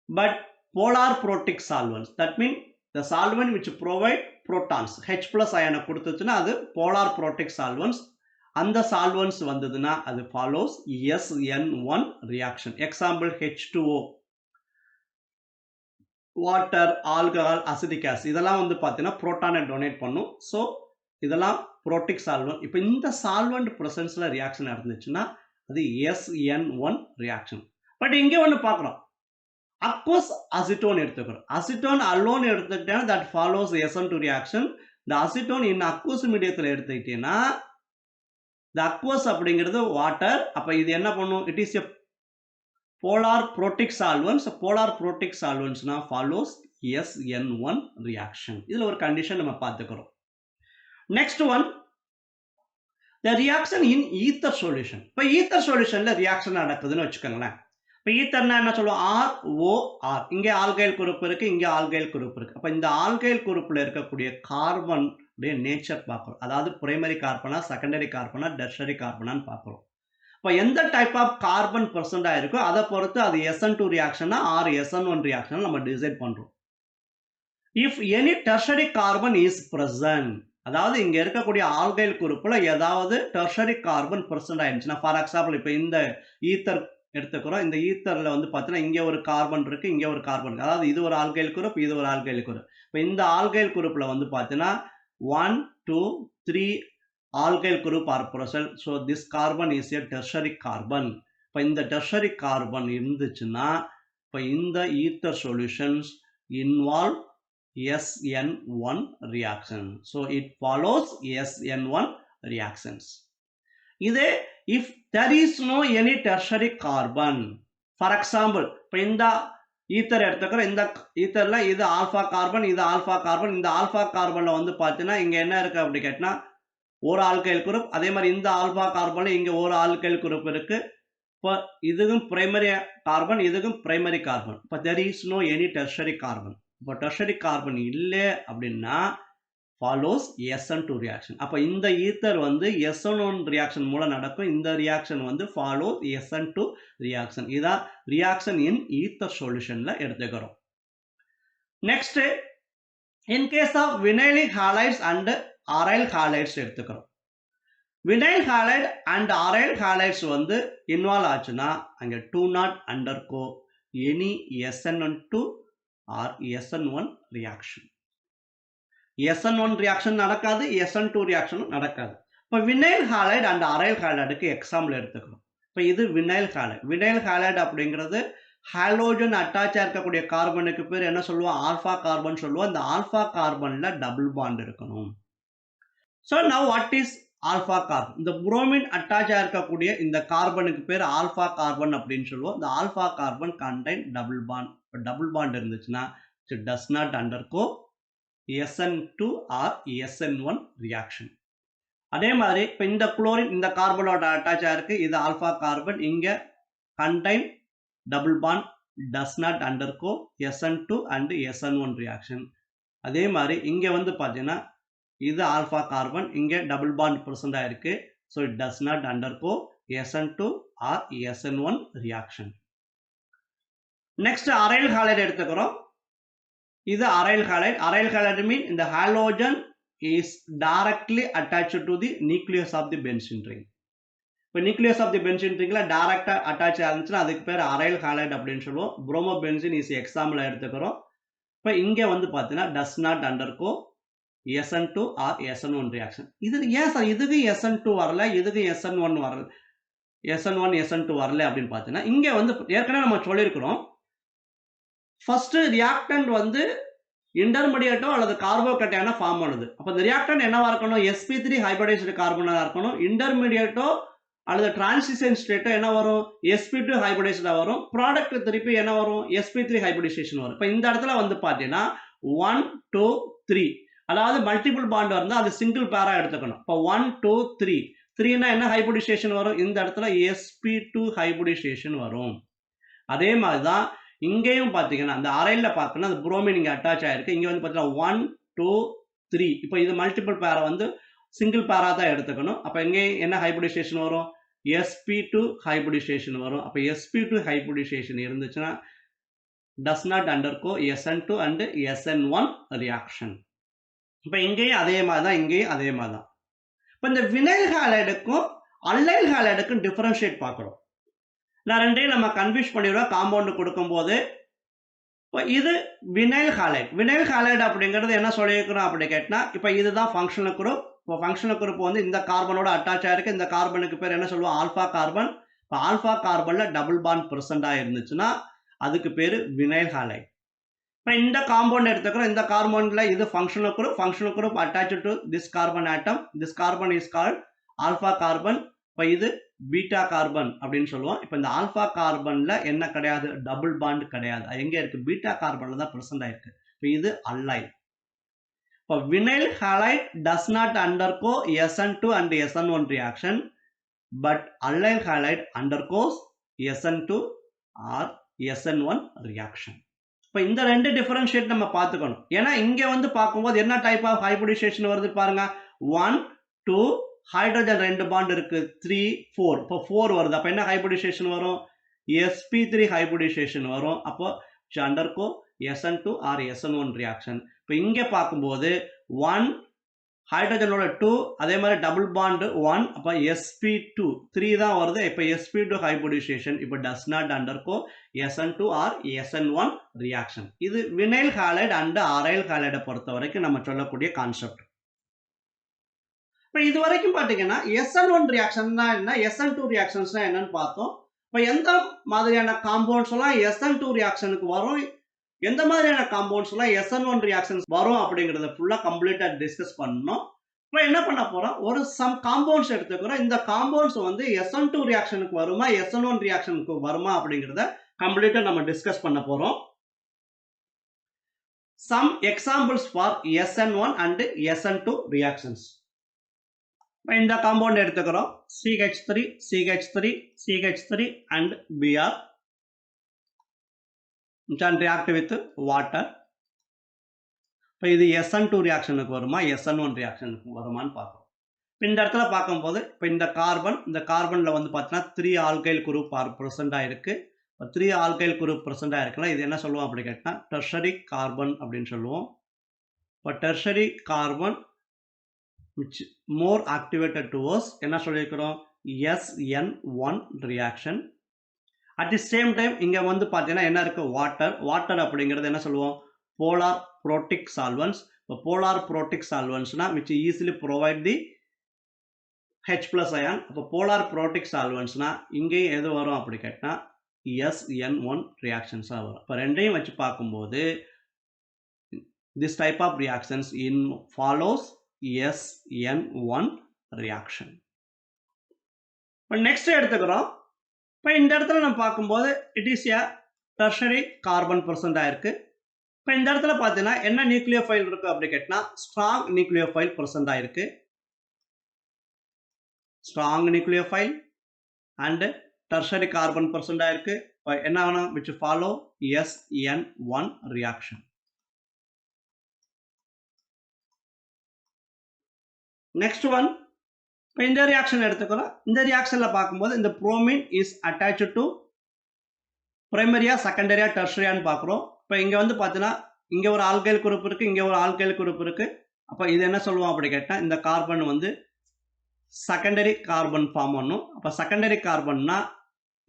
But polar protic solvents, that mean the solvent which provide protons H+ அயனை கொடுத்துச்சுன்னா அது போலார் புரோட்டிக் சால்வெண்ட்ஸ். அந்த சால்வெண்ட்ஸ் வந்ததுன்னா அது follows SN1 reaction. Example H2O, water, alcohol, acetic acid இதெல்லாம் வந்து பார்த்தீங்கன்னா புரோட்டானை டொனேட் பண்ணும். ஸோ இதெல்லாம் புரோட்டிக் சால்வெண்ட். இப்போ இந்த சால்வெண்ட் ப்ரெசன்ஸில் ரியாக்ஷன் நடந்துச்சுன்னா அது SN1 ரியாக்ஷன். பட் இங்கே ஒன்று பார்க்குறோம், அக்வஸ் அசிட்டோன் எடுத்துக்கிறோம். அசிட்டோன் அலோன் எடுத்துக்கிட்டேன்னா தட் ஃபாலோஸ் SN2 ரியாக்ஷன். இந்த அசிட்டோன் இன்னும் அக்வஸ் மீடியத்தில் எடுத்துக்கிட்டீங்கன்னா இந்த அக்வஸ் அப்படிங்கிறது வாட்டர். அப்போ இது என்ன பண்ணும், it is a polar protic solvents. Polar protic solvents na follows SN1 reaction. இதுல ஒரு கண்டிஷன் நம்ம பார்த்துக்கிறோம். Next one, the reaction in ether solution. இப்போ ether solutionல ரியாக்ஷன் நடக்குதுன்னு வச்சுக்கோங்களேன். இப்போ ஈத்தர்னா என்ன சொல்லுவோம், ROR. இங்கே ஆல்கைல் குரூப் இருக்கு, இங்கே ஆல்கைல் குரூப் இருக்கு. அப்போ இந்த ஆல்கைல் குரூப்ல இருக்கக்கூடிய கார்பன் நேச்சர் பார்க்குறோம். அதாவது பிரைமரி கார்பனா, செகண்டரி கார்பனா, டெர்ஷரி கார்பனான்னு பார்க்குறோம். இப்போ எந்த டைப் ஆஃப் கார்பன் பெர்சென்டா இருக்கோ அதை பொறுத்து அது SN2 ரியாக்ஷனா ஆர் SN1 ரியாக்ஷன் நம்ம டிசைட் பண்றோம். If any tertiary carbon is present, அதாவது இங்க இருக்கக்கூடிய ஆல்கைல் குரூப்ல ஏதாவது டெர்ஷரி கார்பன் பிரசன்ட் ஆயிடுச்சுன்னா, ஃபார் எக்ஸாம்பிள் இப்போ இந்த ஈத்தர் எடுத்துக்கிறோம். இந்த ஈத்தர்ல வந்து பார்த்தீங்கன்னா இங்க ஒரு கார்பன் இருக்கு, இங்க ஒரு கார்பன் இருக்கு. அதாவது இது ஒரு ஆல்கைல் குரூப், இது ஒரு ஆல்கைல் குரூப். இப்போ இந்த ஆல்கைல் குரூப்ல வந்து பார்த்தீங்கன்னா 1, 2, 3 alkyl group are present. So this carbon is a tertiary carbon. இப்போ இந்த tertiary carbon இருந்துச்சுன்னா இப்போ இந்த ether solutions involve SN1 reaction. So it follows SN1 reactions. இதே if there is no any tertiary carbon, for example இப்போ இந்த ether எடுத்துக்கிற, இந்த ஈத்தர்ல இது ஆல்பா கார்பன், இது ஆல்பா கார்பன். இந்த ஆல்பா கார்பன்ல வந்து பார்த்தீங்கன்னா இங்க என்ன இருக்கு அப்படி கேட்டினா ஒரு ஆல்கைல் குரூப். அதே மாதிரி இந்த ஆல்பா கார்பன்ல இங்க ஒரு ஆல்கைல் குரூப் இருக்கு. இப்போ இதுக்கும் பிரைமரி கார்பன், இதுக்கும் பிரைமரி கார்பன். இப்போ there is no any tertiary carbon. இப்போ tertiary கார்பன் இல்லை அப்படின்னா follows SN2 reaction. அப்போ இந்த ஈத்தர் வந்து SN1 ரியாக்ஷன் மூலம் நடக்கும். இந்த ரியாக்ஷன் வந்து follows SN2 ரியாக்ஷன். இதான் ரியாக்ஷன் இன் ஈத்தர் சொல்யூஷன்ல எடுத்துக்கிறோம். Next, in case of vinylic halides and aryl halides எடுத்துக்கிறோம். vinyl halide and aryl halides வந்து இன்வால்வ் ஆச்சுன்னா அங்க do not undergo any SN2 or SN1 reaction. SN1 reaction நடக்காது, SN2 ரியாக்ஷனும் நடக்காது. இப்போ வினைல் ஹாலைடு அண்ட் அரைல் ஹாலைடுக்கு எக்ஸாம்பிள் எடுத்துக்கிறோம். இப்போ இது வினைல் ஹாலைடு. வினைல் ஹாலைடு அப்படிங்கிறது ஹாலோஜன் அட்டாச்சாக இருக்கக்கூடிய கார்பனுக்கு பேர் என்ன சொல்லுவோம்? ஆல்ஃபா கார்பன் சொல்லுவோம். இந்த ஆல்ஃபா கார்பனில் டபுள் பாண்ட் இருக்கணும். So now what is alpha carbon? இந்த புரோமின் அட்டாச்சாக இருக்கக்கூடிய இந்த கார்பனுக்கு பேர் ஆல்ஃபா கார்பன் அப்படின்னு சொல்லுவோம். இந்த alpha carbon contain double bond. இப்போ டபுள் பாண்ட் இருந்துச்சுன்னா it does not undergo SN2 or SN1 reaction. அதே மாதிரி இப்போ இந்த குளோரின் இந்த கார்பனோட அட்டாச் ஆயிருக்கு, இது ஆல்ஃபா கார்பன், இங்கே contain double bond does not undergo SN2 and SN1 reaction. அதே மாதிரி இங்கே வந்து பார்த்தீங்கன்னா இது ஆல்ஃபா கார்பன், இங்கே டபுள் பாண்ட் ப்ரெசென்ட் ஆயிருக்கு. So it does not undergo SN2 or SN1 reaction. Next aryl halide எடுத்துக்கிறோம். இது aryl halide. Aryl halide mean இந்த halogen is directly attached to the nucleus of the benzene ring. இப்போ nucleus of the benzene ringல டைரக்டா attach ஆயிருந்துச்சுன்னா அதுக்கு பேர் aryl halide அப்படின்னு சொல்லுவோம். bromobenzene is example எடுத்துக்கிறோம். இப்போ இங்கே வந்து பார்த்தீங்கன்னா does not undergo SN2 or SN1 reaction. இது ஏன் சார் இதுக்கு SN2 வரல, இதுக்கு SN1 வரல, SN1 SN2 வரல அப்படின்னு பார்த்தீங்கன்னா இங்கே வந்து ஏற்கனவே நம்ம சொல்லியிருக்கிறோம். ஃபர்ஸ்ட் ரியாக்டன்ட் வந்து இன்டர்மீடியேட்டோ அல்லது கார்போகேட்டையானா ஃபார்ம் பண்ணுது. அப்போ இந்த ரியாக்டன்ட் என்னவா இருக்கணும்? sp3 ஹைபிரிடைஸ்டு கார்பனாக இருக்கணும். இன்டர்மீடியேட்டோ அல்லது டிரான்சிஷன் ஸ்டேட்டோ என்ன வரும்? sp2 ஹைபிரிடைஸ்டாக வரும். ப்ராடக்ட் திருப்பி என்ன வரும்? sp3 ஹைபிரிடைசேஷன் வரும். இப்போ இந்த இடத்துல வந்து பார்த்தீங்கன்னா 1 2 3 அதாவது மல்டிபிள் பாண்ட் இருந்தால் அது சிங்கிள் பேரா எடுத்துக்கணும். இப்போ 1 2 3 3னா என்ன ஹைபிரிடைசேஷன் வரும்? இந்த இடத்துல sp2 ஹைபிரிடைசேஷன் வரும். அதே மாதிரி தான் இங்கேயும் பார்த்தீங்கன்னா அந்த அரையில் பார்க்கணும் அந்த புரோமின் இங்கே அட்டாச் ஆயிருக்கு. இங்கே வந்து பார்த்தீங்கன்னா 1 2 3 இப்போ இது மல்டிபிள் பேரை வந்து சிங்கிள் பேரா தான் எடுத்துக்கணும். அப்போ இங்கே என்ன ஹைபிரிடைசேஷன் வரும்? sp2 ஹைபிரிடைசேஷன் வரும். அப்போ sp2 ஹைபிரிடைசேஷன் இருந்துச்சுன்னா does not undergo SN2 and SN1 reaction. இப்போ இங்கேயும் அதே மாதிரி தான், இங்கேயும் அதே மாதிரி தான். இப்போ இந்த வினைல் ஹாலைடுக்கும் அல்லைல் ஹாலைடுக்கும் டிஃபரன்ஷியேட் பார்க்குறோம். நான் ரெண்டையும் நம்ம கன்ஃபியூஸ் பண்ணிடுவோம் காம்பவுண்டு கொடுக்கும்போது. இப்போ இது வினைல் ஹாலைடு. வினைல் ஹாலைடு அப்படிங்கிறது என்ன சொல்லியிருக்கிறோம் அப்படி கேட்டால், இப்போ இதுதான் ஃபங்க்ஷனல் குரூப். இப்போ ஃபங்க்ஷனல் குரூப் வந்து இந்த கார்பனோட அட்டாச் ஆயிருக்கு. இந்த கார்பனுக்கு பேர் என்ன சொல்லுவோம்? Alpha carbon. இப்போ ஆல்ஃபா கார்பனில் டபுள் பாண்ட் ப்ரெசென்டாக இருந்துச்சுன்னா அதுக்கு பேர் வினைல் ஹாலைடு. இப்போ இந்த காம்பவுண்ட் எடுத்துக்கிறோம். இந்த கார்பனில் இது functional group attach to this carbon atom. This carbon is called alpha carbon. இப்போ இது பீட்டா கார்பன் அப்படின்னு சொல்லுவோம். இப்போ இந்த ஆல்ஃபா கார்பன்ல என்ன கிடையாது? டபுள் பாண்ட் கிடையாது. எங்க இருக்கு? பீட்டா கார்பன்ல தான் பிரசன்ட் ஆயிருக்கு. இப்போ இது அல்லைல். இப்போ vinyl allied does not undergo SN2 and SN1 reaction, but allyl halide undergoes SN2 or SN1 reaction. இப்போ இந்த ரெண்டு டிஃபரன்ஷியேட் நம்ம பார்த்துக்கணும். ஏன்னா இங்கே வந்து பார்க்கும்போது என்ன டைப் ஆஃப் ஹைபிரிடைசேஷன் வருது பாருங்க. 1 2 ஹைட்ரஜன் 2 பாண்ட் இருக்கு, 3 4. இப்போ 4 வருது. அப்போ என்ன ஹைபிரிடைசேஷன் வரும்? sp3 ஹைபிரிடைசேஷன் வரும். அப்போ undergo SN2 or SN1 reaction. இப்போ இங்கே பார்க்கும்போது 1 ஹைட்ரஜனோட 2 அதே மாதிரி டபுள் பாண்ட் 1 அப்போ sp2 3 தான் வருது. இப்போ sp2 ஹைபிரிடைசேஷன் இப்போ டஸ் not undergo SN2 or SN1 reaction. இது வினைல் ஹாலைடு அண்ட் அரைல் ஹாலைடை பொறுத்த வரைக்கும் நம்ம சொல்லக்கூடிய கான்செப்ட். இப்போ இது வரைக்கும் பார்த்தீங்கன்னா SN1 ரியாக்ஷன்னா என்ன, SN2 ரியாக்ஷன்ஸ்னா என்னன்னு பார்த்தோம். இப்போ எந்த மாதிரியான காம்பவுண்ட்ஸ் எல்லாம் SN2 ரியாக்ஷனுக்கு வரும், எந்த மாதிரியான காம்பவுண்ட்ஸ் எல்லாம் SN1 ரியாக்ஷன்ஸ் வரும் அப்படிங்கிறத ஃபுல்லாக கம்ப்ளீட்டாக டிஸ்கஸ் பண்ணணும். இப்போ என்ன பண்ண போறோம்? ஒரு சம் காம்பவுண்ட்ஸ் எடுத்துக்கிறோம். இந்த காம்பவுண்ட்ஸ் வந்து SN2 ரியாக்ஷனுக்கு வருமா, SN1 ரியாக்ஷனுக்கு வருமா அப்படிங்கிறத கம்ப்ளீட்டாக நம்ம டிஸ்கஸ் பண்ண போறோம். Some examples for SN1 and SN2 reactions. இந்த காம்பவுண்ட் எடுத்துக்கிறோம். CH3 CH3 CH3 and Br can react with water. இப்போ இது SN2 ரியாக்ஷனுக்கு வருமா, SN1 ரியாக்ஷனுக்கு வருமானு பார்க்குறோம். இந்த இடத்துல பார்க்கும்போது இப்போ இந்த கார்பனில் வந்து பார்த்தீங்கன்னா 3 ஆல்கைல் குரூப் ப்ரெசென்டாக இருக்கு. 3 ஆல்கைல் குரூப் ப்ரெசென்டாக இருக்குன்னா இது என்ன சொல்லுவோம் அப்படி கேட்டால் டெர்ஷரி கார்பன் அப்படின்னு சொல்லுவோம். இப்போ tertiary carbon which more activated towards என்ன சொல்லியிருக்கிறோம்? SN1 reaction. At the same time இங்கே வந்து பார்த்தீங்கன்னா என்ன இருக்கு? வாட்டர் அப்படிங்கிறது என்ன சொல்லுவோம்? Polar protic solvents. இப்போ polar protic solvents which easily provide the H plus ion. அப்போ polar protic solvents இங்கேயும் எது வரும் அப்படி கேட்டா SN1 reactions வரும். இப்போ ரெண்டையும் வச்சு பார்க்கும்போது this type of reactions in follows SN1 reaction. இப்போ நெக்ஸ்ட் எடுத்துக்கிறோம். இப்போ இந்த இடத்துல நம்ம பார்க்கும்போது it is a tertiary carbon present ஆயிருக்கு. இப்போ இந்த இடத்துல பார்த்தீங்கன்னா என்ன நியூக்ளியோஃபைல் இருக்கு அப்படி கேட்டா strong nucleophile present ஆயிருக்கு. strong nucleophile and tertiary carbon present ஆயிருக்கு. இப்போ என்ன ஆகணும் which follow SN1 reaction. next one இப்போ இந்த ரியாக்ஷன் எடுத்துக்கிறோம். இந்த ரியாக்ஷன்ல பார்க்கும்போது இந்த bromine is attached to பிரைமரியா செகண்டரியா டெர்ஷரியான்னு பார்க்குறோம். இப்போ இங்கே வந்து பார்த்தீங்கன்னா இங்கே ஒரு ஆல்கைல் குரூப் இருக்கு, இங்கே ஒரு ஆல்கைல் குரூப் இருக்கு. அப்போ இது என்ன சொல்லுவோம் அப்படி கேட்டால் இந்த கார்பன் வந்து செகண்டரி கார்பன் ஃபார்ம் பண்ணும். அப்போ செகண்டரி கார்பன்னா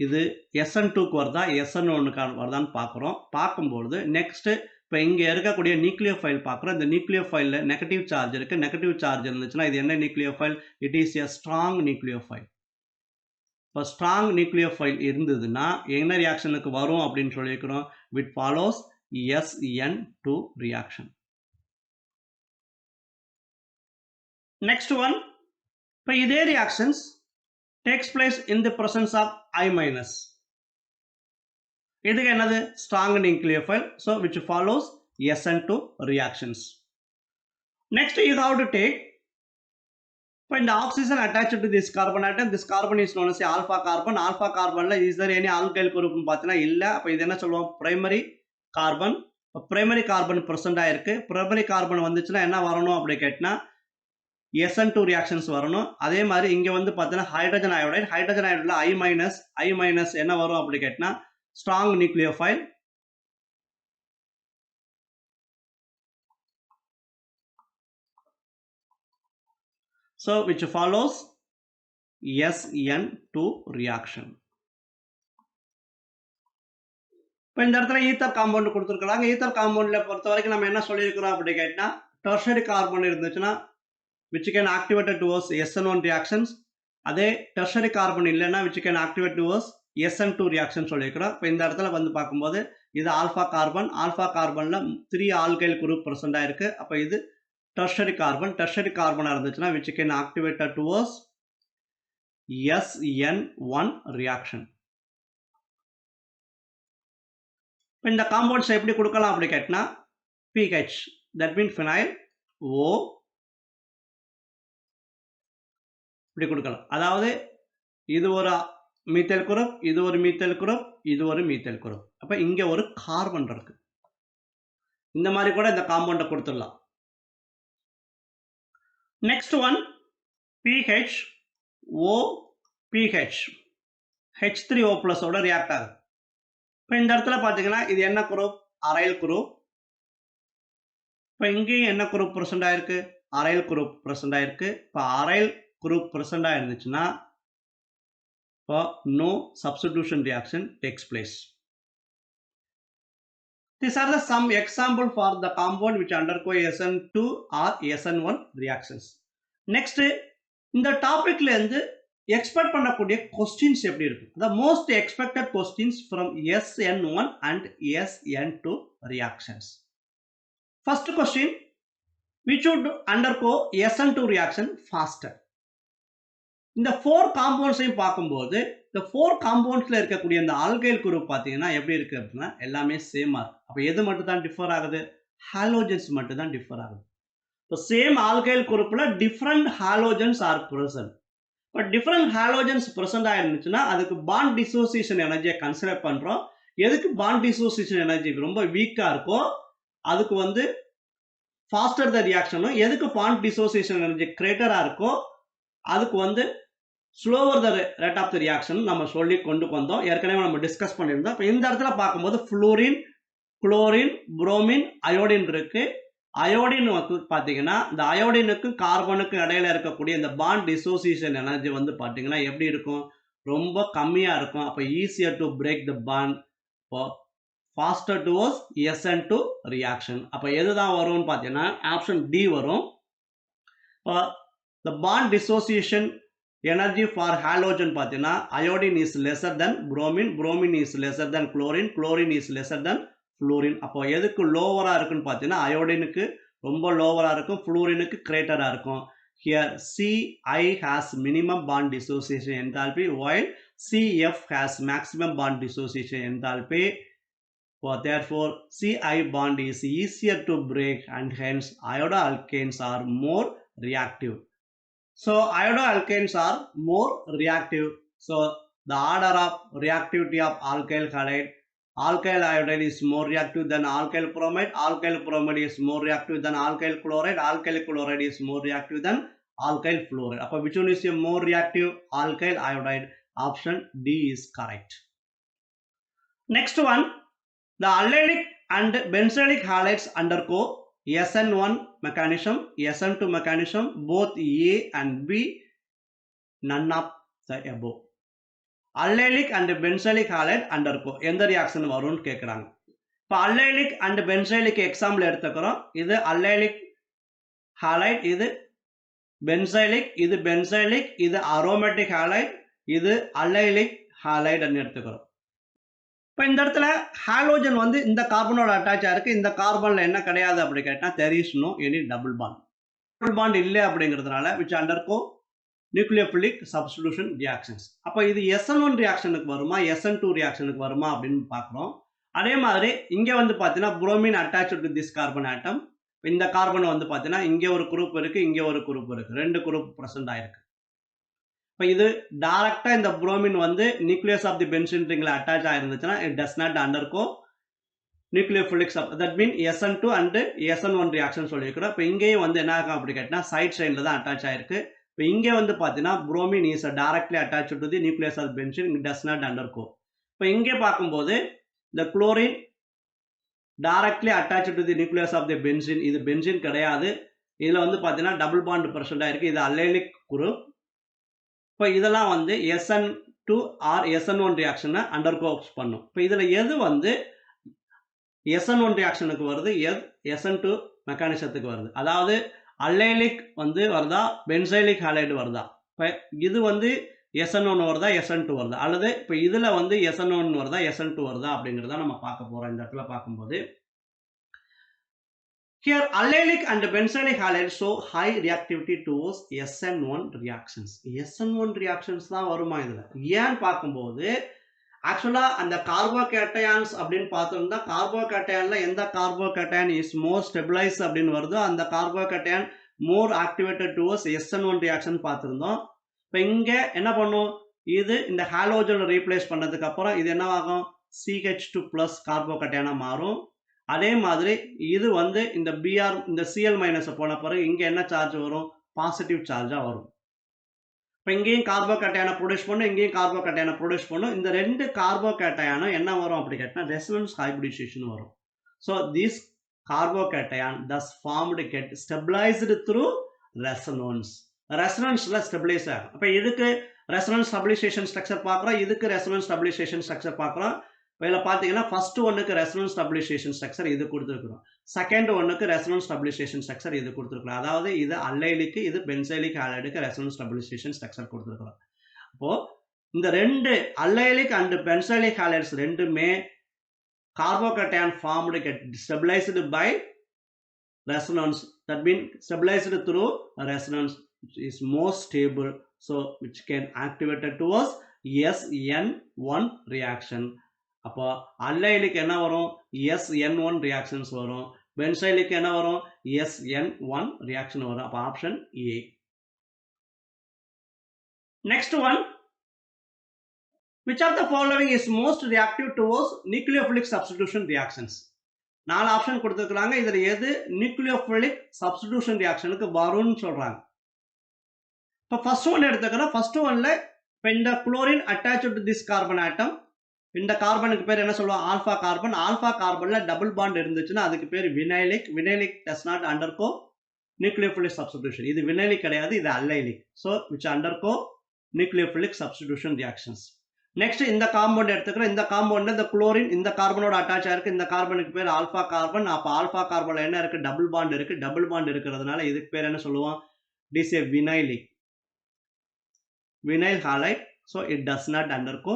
இது SN2க்கு வருதா SN1க்கு வருதான்னு பார்க்குறோம். பார்க்கும்பொழுது நெக்ஸ்ட் இப்போ இங்கே இருக்கக்கூடிய நியூக்ளியோஃபைல் பார்க்குறோம். இந்த நியூக்ளியோஃபைலில் நெகட்டிவ் சார்ஜ் இருக்கு. நெகட்டிவ் சார்ஜ் இருந்துச்சுன்னா இது என்ன nucleophile? It is a strong nucleophile. இப்போ ஸ்ட்ராங் நியூக்ளியோஃபைல் இருந்ததுன்னா என்ன ரியாக்ஷனுக்கு வரும் அப்படின்னு சொல்லியிருக்கிறோம். விட் follows SN2 reaction. Next one, இப்போ இதே reactions takes place in the presence of I-. இதுக்கு என்னது strong nucleophile, so which follows SN2 reactions. Next you have to take, இப்போ இந்த oxygen attached to this carbon atom, this carbon is known as alpha carbon. Alpha carbonல is there any alkyl group பார்த்தீங்கன்னா இல்லை. அப்போ இது என்ன சொல்லுவோம்? Primary carbon. Primary carbon present ஆயிருக்கு. Primary carbon வந்துச்சுன்னா என்ன வரணும் அப்படி கேட்டினா SN2 ரியாக்ஷன்ஸ் வரணும். அதே மாதிரி இங்கே வந்து பார்த்தீங்கன்னா ஹைட்ரஜன் அயோடைடு. ஹைட்ரஜன் அயோடைடில் I மைனஸ் என்ன வரும் அப்படி கேட்டினா strong nucleophile. So which follows SN2 reaction. இப்போ இந்த இடத்துல ஈத்தர் காம்பவுண்ட் கொடுத்துருக்காங்க. ஈத்தர் காம்பவுண்டில் பொறுத்த வரைக்கும் நம்ம என்ன சொல்லியிருக்கிறோம் அப்படி கேட்டினா டெர்ஷரி கார்பன் இருந்துச்சுன்னா which can activate towards SN1 reactions. அதே டெர்ஷரி கார்பன் இல்லைன்னா which can activate towards SN2 reaction சொல்லியிருக்கிறோம். இப்போ இந்த இடத்துல வந்து பார்க்கும்போது இது ஆல்ஃபா கார்பன். ஆல்ஃபா கார்பனில் 3 ஆல்கைல் குரூப் ப்ரெசென்ட் ஆயிருக்கு. அப்போ இது டெர்ஷரி கார்பன். டெர்ஷரி கார்பனாக இருந்துச்சுன்னா which can activate towards SN1 reaction. இப்போ இந்த காம்பவுண்ட்ஸ் எப்படி கொடுக்கலாம் அப்படி கேட்டினா pH, that means phenyl O இப்படி கொடுக்கலாம். அதாவது இது ஒரு மீத்தேல் குரூப், இது ஒரு மீத்தேல் குரூப், இது ஒரு மீத்தேல் குரூப். அப்போ இங்கே ஒரு கார்பன் இருக்கு. இந்த மாதிரி கூட இந்த காம்பவுண்டை கொடுத்துடலாம். Next one pH O pH H3O plus ஓட ரியாக்ட் ஆகுது. இப்போ இந்த இடத்துல பார்த்தீங்கன்னா இது என்ன குரூப்? Aryl group. இப்போ இங்கேயும் என்ன குரூப் ப்ரெசென்ட் ஆயிருக்கு? அரைல் குரூப் ப்ரெசென்ட் ஆயிருக்கு. இப்போ அரைல் குரூப் ப்ரெசென்ட் ஆயிருந்துச்சுன்னா இப்போ no substitution reaction takes place. These are the some example for the compound which undergo SN2 or SN1 reactions. Next இந்த டாபிக்ல இருந்து எக்ஸ்பெக்ட் பண்ணக்கூடிய கொஸ்டின்ஸ் எப்படி இருக்கும்? The most expected questions from SN1 and SN2 reactions. First question, which would undergo SN2 reaction faster? இந்த 4 காம்பவுண்ட்ஸையும் பார்க்கும்போது இந்த 4 காம்பவுண்ட்ஸ்ல இருக்கக்கூடிய இந்த ஆல்கைல் குரூப் பார்த்தீங்கன்னா எப்படி இருக்கு அப்படின்னா எல்லாமே சேமா இருக்கு. அப்போ எது மட்டும் தான் டிஃபர் ஆகுது? ஹாலோஜன்ஸ் மட்டும் தான் டிஃபர் ஆகுது. இப்போ சேம் ஆல்கைல் குரூப்ல டிஃப்ரெண்ட் ஹாலோஜன்ஸ் ஆர் பிரசன்ட். இப்போ டிஃப்ரெண்ட் ஹாலோஜன்ஸ் பிரசன்ட் ஆயிருந்துச்சுன்னா அதுக்கு பாண்ட் டிசோசியேஷன் எனர்ஜியை கன்சிடர் பண்றோம். எதுக்கு பாண்ட் டிசோசியேஷன் எனர்ஜி ரொம்ப வீக்கா இருக்கோ அதுக்கு வந்து ஃபாஸ்டர் த ரியாக்ஷனும், எதுக்கு பாண்ட் டிசோசியேஷன் எனர்ஜி கிரேட்டரா இருக்கோ அதுக்கு வந்து slower the rate of the reaction நம்ம சொல்லி கொண்டு வந்தோம். ஏற்கனவே நம்ம டிஸ்கஸ் பண்ணியிருந்தோம். இப்போ இந்த இடத்துல பார்க்கும்போது ஃப்ளோரின், குளோரின், புரோமின், அயோடின் இருக்கு. அயோடின் வந்து பார்த்தீங்கன்னா இந்த அயோடினுக்கும் கார்பனுக்கும் இடையில இருக்கக்கூடிய இந்த பாண்ட் டிசோசியேஷன் எனர்ஜி வந்து பார்த்தீங்கன்னா எப்படி இருக்கும்? ரொம்ப கம்மியாக இருக்கும். அப்போ easier to break the bond. இப்போ faster towards SN2 reaction. அப்ப எதுதான் வரும்னு பார்த்தீங்கன்னா ஆப்ஷன் டி வரும். The bond dissociation energy for halogen பார்த்தீங்கன்னா iodine is lesser than bromine, bromine is lesser than chlorine, chlorine is lesser than fluorine. அப்போ எதுக்கு லோவரா இருக்குன்னு பார்த்தீங்கன்னா அயோடினுக்கு ரொம்ப லோவரா இருக்கும், ஃப்ளூரினுக்கு கிரேட்டரா இருக்கும். Here Ci has minimum bond dissociation enthalpy while Cf has maximum bond dissociation enthalpy. Therefore, Ci bond is easier to break and hence iodoalkanes are more reactive. So iodoalkanes are more reactive. So the order of reactivity of alkyl halide: alkyl iodide is more reactive than alkyl bromide, alkyl bromide is more reactive than alkyl chloride, alkyl chloride is more reactive than alkyl fluoride. Appa which one is a more reactive? Alkyl iodide. Option D is correct. Next one, the allylic and benzylic halides undergo SN1 mechanism, SN2 mechanism, both A and B, none of the above. Allylic and benzylic halide undergo எந்த reaction வரும்னு கேட்குறாங்க. இப்போ allylic and benzylic example எடுத்துக்கிறோம். இது allylic halide, இது benzylic, இது benzylic, இது aromatic halide, இது allylic halide எடுத்துக்கிறோம். இப்போ இந்த இடத்துல ஹாலோஜன் வந்து இந்த கார்பனோட அட்டாச் ஆயிருக்கு. இந்த கார்பன்ல என்ன கிடையாது அப்படி கேட்டால் there is no any double bond. Double bond இல்லை அப்படிங்கிறதுனால which undergo nucleophilic substitution reactions. அப்போ இது SN1 ரியாக்ஷனுக்கு வருமா, SN2 ரியாக்ஷனுக்கு வருமா அப்படின்னு பார்க்குறோம். அதே மாதிரி இங்கே வந்து பார்த்தீங்கன்னா bromine attached to this carbon atom. இந்த கார்பன் வந்து பார்த்தீங்கன்னா இங்கே ஒரு குரூப் இருக்கு, இங்கே ஒரு குரூப் இருக்கு, ரெண்டு குரூப் ப்ரெசென்ட் ஆயிருக்கு. இப்போ இது டைரக்டா இந்த bromine வந்து நியூக்ளியஸ் ஆஃப் தி பென்சீன் ரிங்ல அட்டாச் ஆயிருந்துச்சுன்னா it does not undergo nucleophilic that mean SN2 and SN1 reaction சொல்லியிருக்கிறோம். இப்போ இங்கேயும் வந்து என்ன ஆகும் அப்படி கேட்டினா சைட் சைடில் தான் அட்டாச் ஆயிருக்கு. இப்போ இங்கே வந்து பார்த்தீங்கன்னா bromine is directly attached to the nucleus of benzene, it does not undergo. இப்போ இங்கே பார்க்கும்போது the chlorine directly attached to the nucleus of the benzene, இது பென்சீன் கிடையாது. இதில் வந்து பார்த்தீங்கன்னா டபுள் பாண்ட் ப்ரெசென்ட் ஆயிருக்கு, இது அல்லைலிக் குரூப். இப்போ இதெல்லாம் வந்து SN2 ஆர் SN1 ரியாக்ஷனை அண்டர்கோஸ் பண்ணும். இப்போ இதில் எது வந்து SN1 ரியாக்ஷனுக்கு வருது, SN2 மெக்கானிசத்துக்கு வருது? அதாவது அல்லைலிக் வந்து வருதா, பென்சைலிக் ஹாலைடு வருதா? இப்போ இது வந்து SN1 வருதா, SN2 வருதா, அல்லது இப்போ இதில் வந்து SN1 வருதா, SN2 வருதா அப்படிங்கிறத நம்ம பார்க்க போகிறோம் இந்த இடத்துல பார்க்கும்போது. Here, allylic and benzylic halides show high reactivity towards SN1 reactions. SN1 reactions தான் வருமா இதுல? ஏன் பார்க்கும்போது ஆக்சுவலா அந்த கார்போகேட்டயான்ஸ் அப்படின்னு பார்த்தோம்னா கார்போகேட்டயான்ல எந்த கார்போகேட்டயான் இஸ் மோர் ஸ்டெபிளைஸ் அப்படின்னு வருதோ அந்த கார்போகேட்டயான் மோர் ஆக்டிவேட்டட் டுவர்ட்ஸ் SN1 ரியாக்ஷன் பார்த்துருந்தோம். இப்போ இங்க என்ன பண்ணும், இது இந்த ஹாலோஜனை ரீப்ளேஸ் பண்ணதுக்கு அப்புறம் இது என்னவாகும், CH2+ கார்போகேட்டயானா மாறும். அதே மாதிரி இது வந்து இந்த Br இந்த Cl- போன பிறகு இங்க என்ன சார்ஜ் வரும், பாசிட்டிவ் சார்ஜா வரும். இப்போ இங்கேயும் கார்போகேட்டயானை ப்ரொடியூஸ் பண்ணும், இங்கேயும் கார்போகேட்டயானை ப்ரொடியூஸ் பண்ணும். இந்த ரெண்டு கார்போகேட்டயானும் என்ன வரும் அப்படி கேட்டா ரெசனன்ஸ் ஹைபிரிடைசேஷன் வரும். So this carbocation thus formed get stabilized through resonance. ரெசனன்ஸ்ல ஸ்டெபிலைஸ் ஆகும். அப்போ இதுக்கு ரெசனன்ஸ் ஸ்டெபிலைசேஷன் ஸ்ட்ரக்சர் பார்க்குறோம், இதுக்கு ரெசனன்ஸ் ஸ்டெபிலைசேஷன் ஸ்ட்ரக்சர் பார்க்குறோம். இதில் பார்த்தீங்கன்னா ஃபர்ஸ்ட் ஒன்னுக்கு ரெசனன்ஸ் ஸ்டெபிலைசேஷன் ஸ்ட்ரக்சர் இது கொடுத்துருக்குறோம், செகண்ட் ஒன்னுக்கு ரெசனன்ஸ் ஸ்டெபிலைசேஷன் ஸ்ட்ரக்சர் இது கொடுத்துருக்குறோம். அதாவது இது அல்லைலிக்கு, இது பென்சைலிக் ஹாலைடுக்கு ரெசனன்ஸ் ஸ்டெபிலைசேஷன் ஸ்ட்ரக்சர் கொடுத்துருக்குறோம். அப்போ இந்த ரெண்டு அல்லைலிக் அண்ட் பென்சைலிக் ஹாலைட்ஸ் ரெண்டுமே carbocation formed get stabilised by resonance. That mean stabilised through resonance which is more stable, so which can activated towards SN1 reaction. அப்போ அல்லைலிக்கு என்ன வரும், SN1 ரியாக்ஷன்ஸ் வரும், பென்சைலிக்கு என்ன வரும், SN1 ரியாக்ஷன் வரும். அப்போ option A. Next one, which of the following is most reactive towards nucleophilic substitution reactions? 4 option கொடுத்துருக்காங்க, இதுல எது nucleophilic substitution reactionக்கு வரும்னு சொல்றாங்க. இப்போ ஃபர்ஸ்ட் ஒன் எடுத்துக்கிறோம். ஃபர்ஸ்ட் ஒன்ல இப்போ இந்த chlorine attached to this carbon atom, இந்த கார்பனுக்கு பேர் என்ன சொல்லுவோம், ஆல்பா கார்பன். ஆல்பா கார்பன்ல டபுள் பாண்ட் இருந்துச்சுன்னா அதுக்கு பேர் vinylic. Vinylic does not undergo nucleophilic substitution. இது வினைலிக் கிடையாது, இது allylic. So which undergo nucleophilic substitution reactions. Next இந்த காம்பவுண்ட் எடுத்துக்கிறோம். இந்த காம்பவுண்ட்ல இந்த குளோரின் இந்த கார்பனோட அட்டாச் ஆயிருக்கு. இந்த கார்பனுக்கு பேர் ஆல்பா கார்பன். அப்ப ஆல்பா கார்பன்ல என்ன இருக்கு? டபுள் பாண்ட் இருக்கு. டபுள் பாண்ட் இருக்கிறதுனால இதுக்கு பேர் என்ன சொல்லுவோம்? It is a vinyl halide. So it does not undergo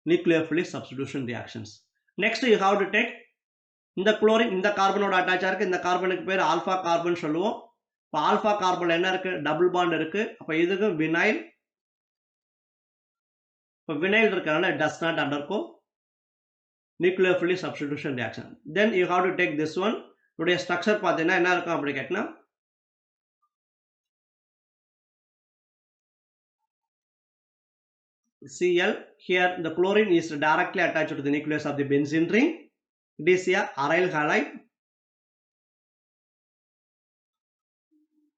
nucleophilic substitution reactions. Next you have to take இந்த குளோரின் இந்த கார்பனோட அட்டாச் ஆயிருக்கு. இந்த கார்பனுக்கு பேர் ஆல்பா கார்பன் சொல்லுவோம். இப்போ ஆல்பா கார்பன்ல என்ன இருக்கு? டபுள் பாண்ட் இருக்கு. அப்ப இதுக்கு வினைல். இப்போ வினைல் இருக்கறனால it does not undergo nucleophilic substitution reaction. Then you have to take this one. உடைய ஸ்ட்ரக்சர் பார்த்தீங்கன்னா என்ன இருக்கும் அப்படி கேட்டனா Cl. Here the chlorine is directly attached to the nucleus of the benzene ring. It is a aryl halide.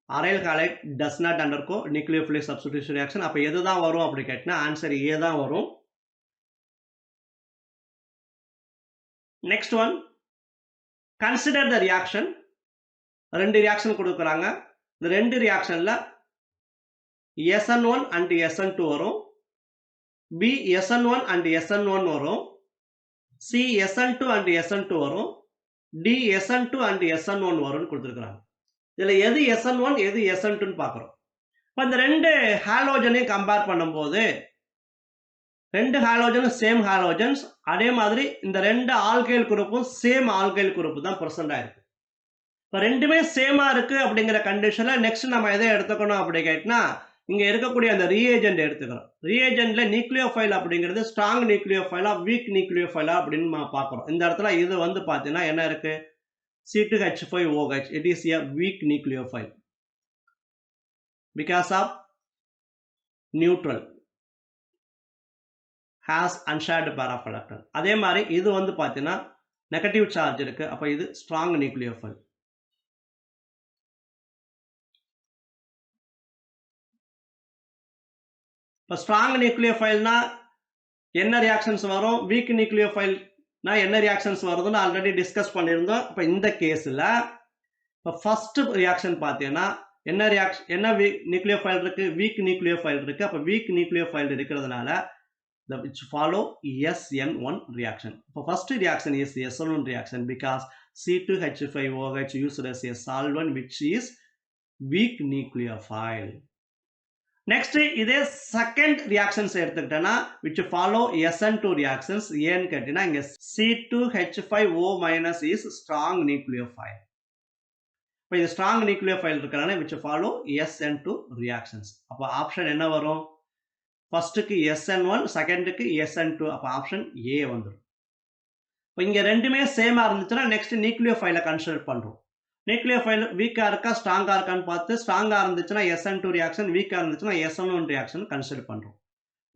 Aryl halide does not undergo nucleophilic substitution reaction. அப்ப எதுதான் வரும் அப்படி கேட்டனா ஆன்சர் A தான் வரும். Next one, consider the reaction. ரெண்டு reaction கொடுக்கறாங்க. இந்த ரெண்டு ரியாக்ஷன்ல SN1 and SN2 வரும். B SN1 and SN1 வரும். C SN2 and SN2 வரும். D SN2 and SN1 வரும்னு கொடுத்திருக்காங்க. இதுல எது SN1 எது SN2 ன்னு பார்க்கறோம். இப்ப இந்த ரெண்டு ஹாலோஜனையும் கம்பேர் பண்ணும்போது ரெண்டு ஹாலோஜனும் சேம் ஹாலோஜன்ஸ். அதே மாதிரி இந்த ரெண்டு ஆல்கைல் குரூப்பும் சேம் ஆல்கைல் குரூப் தான் பிரசன்ட் ஆயிருக்கு. இப்ப ரெண்டுமே சேமா இருக்கு அப்படிங்கிற கண்டிஷன்ல நெக்ஸ்ட் நம்ம எதை எடுத்துக்கணும் அப்படி கேட்டனா இங்க இருக்கக்கூடிய அந்த ரியேஜென்ட் எடுத்துக்கிறோம். ரியேஜென்ட்ல நியூக்ளியோஃபைல் அப்படிங்கிறது ஸ்ட்ராங் நியூக்ளியோஃபைலா வீக் நியூக்ளியோஃபைலா அப்படின்னு நம்ம பார்க்கறோம். இந்த இடத்துல இது வந்து பாத்தீங்கன்னா என்ன இருக்கு? C2H5OH. It is a weak nucleophile because of neutral has unshared pair of electron. அதே மாதிரி இது வந்து பாத்தீங்கன்னா நெகட்டிவ் சார்ஜ் இருக்கு. அப்ப இது ஸ்ட்ராங் நியூக்ளியோஃபைல். இப்ப ஸ்ட்ராங் நியூக்ளியோஃபைல்னா என்ன ரியாக்ஷன்ஸ் வரும்? வீக் நியூக்ளியோஃபைல்னா என்ன ரியாக்ஷன்ஸ் வருதுன்னு ஆல்ரெடி டிஸ்கஸ் பண்ணியிருந்தோம். இப்ப இந்த கேஸ்ல இப்ப ஃபர்ஸ்ட் ரியாக்ஷன் பார்த்தீங்கன்னா என்ன ரியாக்ஷன் என்ன நியூக்ளியோஃபைல் இருக்கு? வீக் நியூக்ளியோஃபைல் இருக்கு. அப்ப வீக் நியூக்ளியோஃபைல் இருக்கிறதுனால which follow SN1 reaction. So first reaction is the SN1 reaction because C2H5OH used as a solvent which is weak nucleophile. Next இதே second reactions எடுத்துக்கிட்டனா which follow SN2 reactions. ஏன்னு கேட்டினா இங்க C2H5O- is strong nucleophile. இப்போ இது strong nucleophile இருக்கறனால which follow SN2 reactions. அப்ப option என்ன வரும்? ஃபர்ஸ்ட்க்கு SN1, செகண்டுக்கு SN2. அப்ப ஆப்ஷன் A வந்துரும். இப்போ இங்க ரெண்டுமே சேமா இருந்துச்சுனா நெக்ஸ்ட் நியூக்ளியோஃபைலை கன்சிடர் பண்றோம். நியூக்ளியோஃபைல் வீக்கா இருக்கா ஸ்ட்ராங்கா இருக்கான்னு பார்த்து ஸ்ட்ராங்கா இருந்துச்சுனா SN2 ரியாக்ஷன், வீக்கா இருந்துச்சுனா SN1 ரியாக்ஷன் கன்சிடர் பண்றோம்.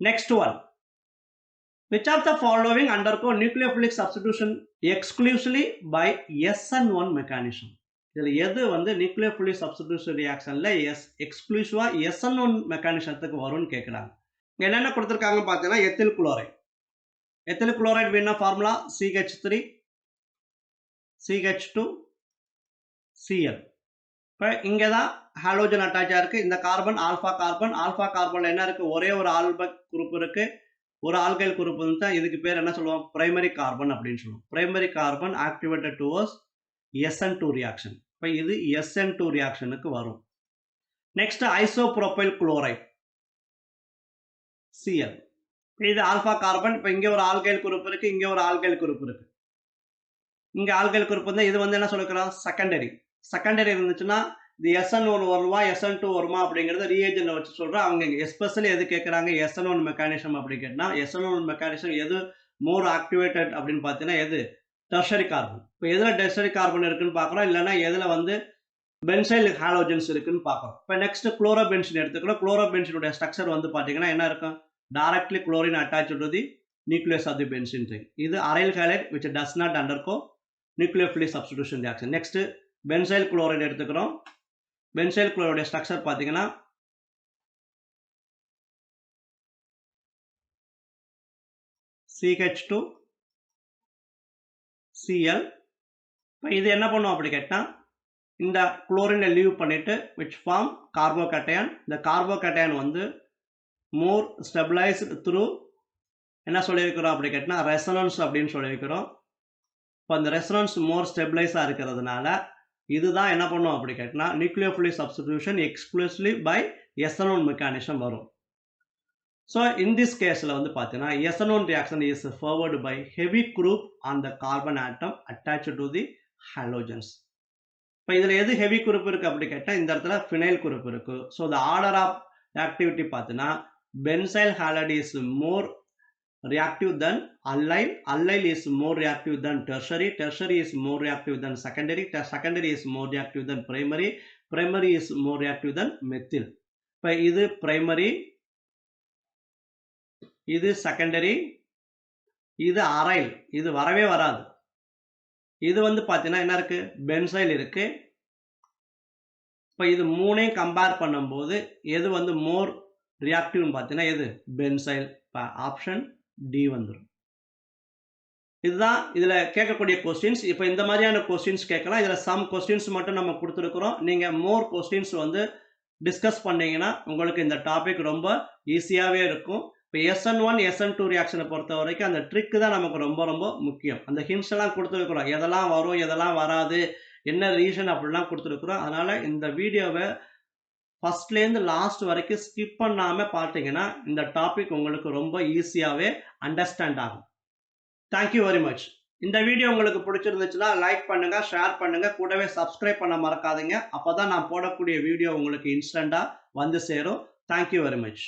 Next one, which of the following undergo nucleophilic substitution exclusively by SN1 mechanism? இதுல எது வந்து நியூக்ளியோஃபிலிக் சப்ஸ்டிடியூஷன் ரியாக்ஷன்ல எக்ஸ்க்ளூசிவா SN1 மெக்கானிசத்துக்கு வரும்னு கேக்குறாங்க. என்னென்ன கொடுத்திருக்காங்க பார்த்தீங்கன்னா எத்தில் குளோரைட். எத்தில் குளோரைட் வேணா ஃபார்முலா CH3 CH2 Cl. இப்போ இங்க தான் ஹாலோஜன் அட்டாச் ஆயிருக்கு. இந்த கார்பன் ஆல்பா கார்பன். ஆல்பா கார்பன்ல என்ன இருக்கு? ஒரே ஒரு ஆல்பக் குரூப் இருக்கு, ஒரு ஆல்கைல் குரூப் தான். இதுக்கு பேர் என்ன சொல்லுவோம்? பிரைமரி கார்பன் அப்படின்னு சொல்லுவோம். Primary carbon activated towards SN2 reaction. இப்போ இது SN2 ரியாக்ஷனுக்கு வரும். Next isopropyl chloride Cl. இது ஆல்பா கார்பன். இப்போ இங்க ஒரு ஆல்கைல் குரூப் இருக்கு, இங்க ஒரு ஆல்கைல் குரூப் இருக்கு. இங்க ஆல்கைல் குரூப் வந்து இது வந்து என்ன சொல்லிக்கிறோம்? செகண்டரி. செகண்டரி இருந்துச்சுன்னா இது SN1 வருமா SN2 வருமா அப்படிங்கறத ரியேஜென்ட்ல வச்சு சொல்றோம். அவங்க எஸ்பெஷலி எது கேக்குறாங்க? SN1 மெக்கானிசம் அப்படி கேட்டா SN1 மெக்கானிசம் எது மோர் ஆக்டிவேட்டட் அப்படின்னு பார்த்தீங்கன்னா எது? Tertiary carbon. இப்போ எதுல டெர்ஷரி கார்பன் இருக்குன்னு பார்க்கறோம், இல்லைன்னா எதுல வந்து பென்சைல் ஹாலோஜன்ஸ் இருக்குன்னு பார்க்கறோம். இப்போ நெக்ஸ்ட் குளோரோபென்சீன் எடுத்துக்கிறோம். குளோரோபென்சீனுடைய ஸ்ட்ரக்சர் வந்து பாத்தீங்கன்னா என்ன இருக்கும்? Directly chlorine attached to the nucleus of the benzene ring. இது aryl halide which does not undergo nucleophilic substitution reaction. Next benzyl chloride எடுத்துக்கிறோம். பென்சைல் குளோரைட் ஸ்ட்ரக்சர் பாத்தீங்கன்னா CH2 Cl. இப்போ இது என்ன பண்ணும் அப்படி கேட்டா இந்த குளோரினை லீவ் பண்ணிட்டு which form கார்போகேட்டையான். இந்த கார்போகேட்டையான் வந்து more stabilized through என்ன சொல்லியிருக்கிறோம் அப்படி கேட்டினா ரெசனன்ஸ் அப்படின்னு சொல்லியிருக்கிறோம். இப்போ அந்த ரெசனன்ஸ் மோர் ஸ்டெபிளைஸாக இருக்கிறதுனால இதுதான் என்ன பண்ணும் அப்படி கேட்டினா nucleophilic substitution exclusively by S N one mechanism வரும். ஸோ இன் திஸ் கேஸில் வந்து பார்த்தீங்கன்னா S N one reaction is favoured by heavy group on the carbon atom attach to the halogens. இப்போ இதில் எது ஹெவி குரூப் இருக்குது அப்படி கேட்டால் இந்த இடத்துல ஃபினைல் குரூப் இருக்குது. So the order of activity பார்த்தீங்கன்னா benzyl halide is more reactive than allyl, allyl is more reactive than tertiary, tertiary is more reactive than secondary, secondary is more reactive than primary, primary is more reactive than methyl. இப்போ இது primary, இது secondary, இது aryl, இது வரவே வராது. இது வந்து பார்த்தீங்கன்னா என்ன இருக்கு பென்சைல் இருக்கு. இப்போ இது மூணையும் கம்பேர் பண்ணும்போது எது வந்து மோர் ரியாக்டிவ்னு பார்த்தீங்கன்னா எது பென்சைல். இப்போ ஆப்ஷன் டி வந்துடும். இதுதான் இதில் கேட்கக்கூடிய கொஸ்டின்ஸ். இப்போ இந்த மாதிரியான கொஸ்டின்ஸ் கேட்கலாம். இதில் சம் கொஸ்டின்ஸ் மட்டும் நம்ம கொடுத்துருக்குறோம். நீங்கள் மோர் கொஸ்டின்ஸ் வந்து டிஸ்கஸ் பண்ணீங்கன்னா உங்களுக்கு இந்த டாபிக் ரொம்ப ஈஸியாகவே இருக்கும். இப்போ SN1 SN2 ரியாக்ஷனை பொறுத்த வரைக்கும் அந்த ட்ரிக்கு தான் நமக்கு ரொம்ப ரொம்ப முக்கியம். அந்த ஹிண்ட்ஸ் எல்லாம் கொடுத்துருக்குறோம். எதெல்லாம் வரும் எதெல்லாம் வராது என்ன ரீசன் அப்படிலாம் கொடுத்துருக்குறோம். அதனால் இந்த வீடியோவை ஃபஸ்ட்லேருந்து லாஸ்ட் வரைக்கும் ஸ்கிப் பண்ணாமல் பார்த்தீங்கன்னா இந்த டாபிக் உங்களுக்கு ரொம்ப ஈஸியாகவே அண்டர்ஸ்டாண்ட் ஆகும். Thank you very much. இந்த வீடியோ உங்களுக்கு பிடிச்சிருந்துச்சுன்னா லைக் பண்ணுங்கள், ஷேர் பண்ணுங்கள், கூடவே சப்ஸ்கிரைப் பண்ண மறக்காதீங்க. அப்போ தான் நான் போடக்கூடிய வீடியோ உங்களுக்கு இன்ஸ்டண்ட்டாக வந்து சேரும். Thank you very much.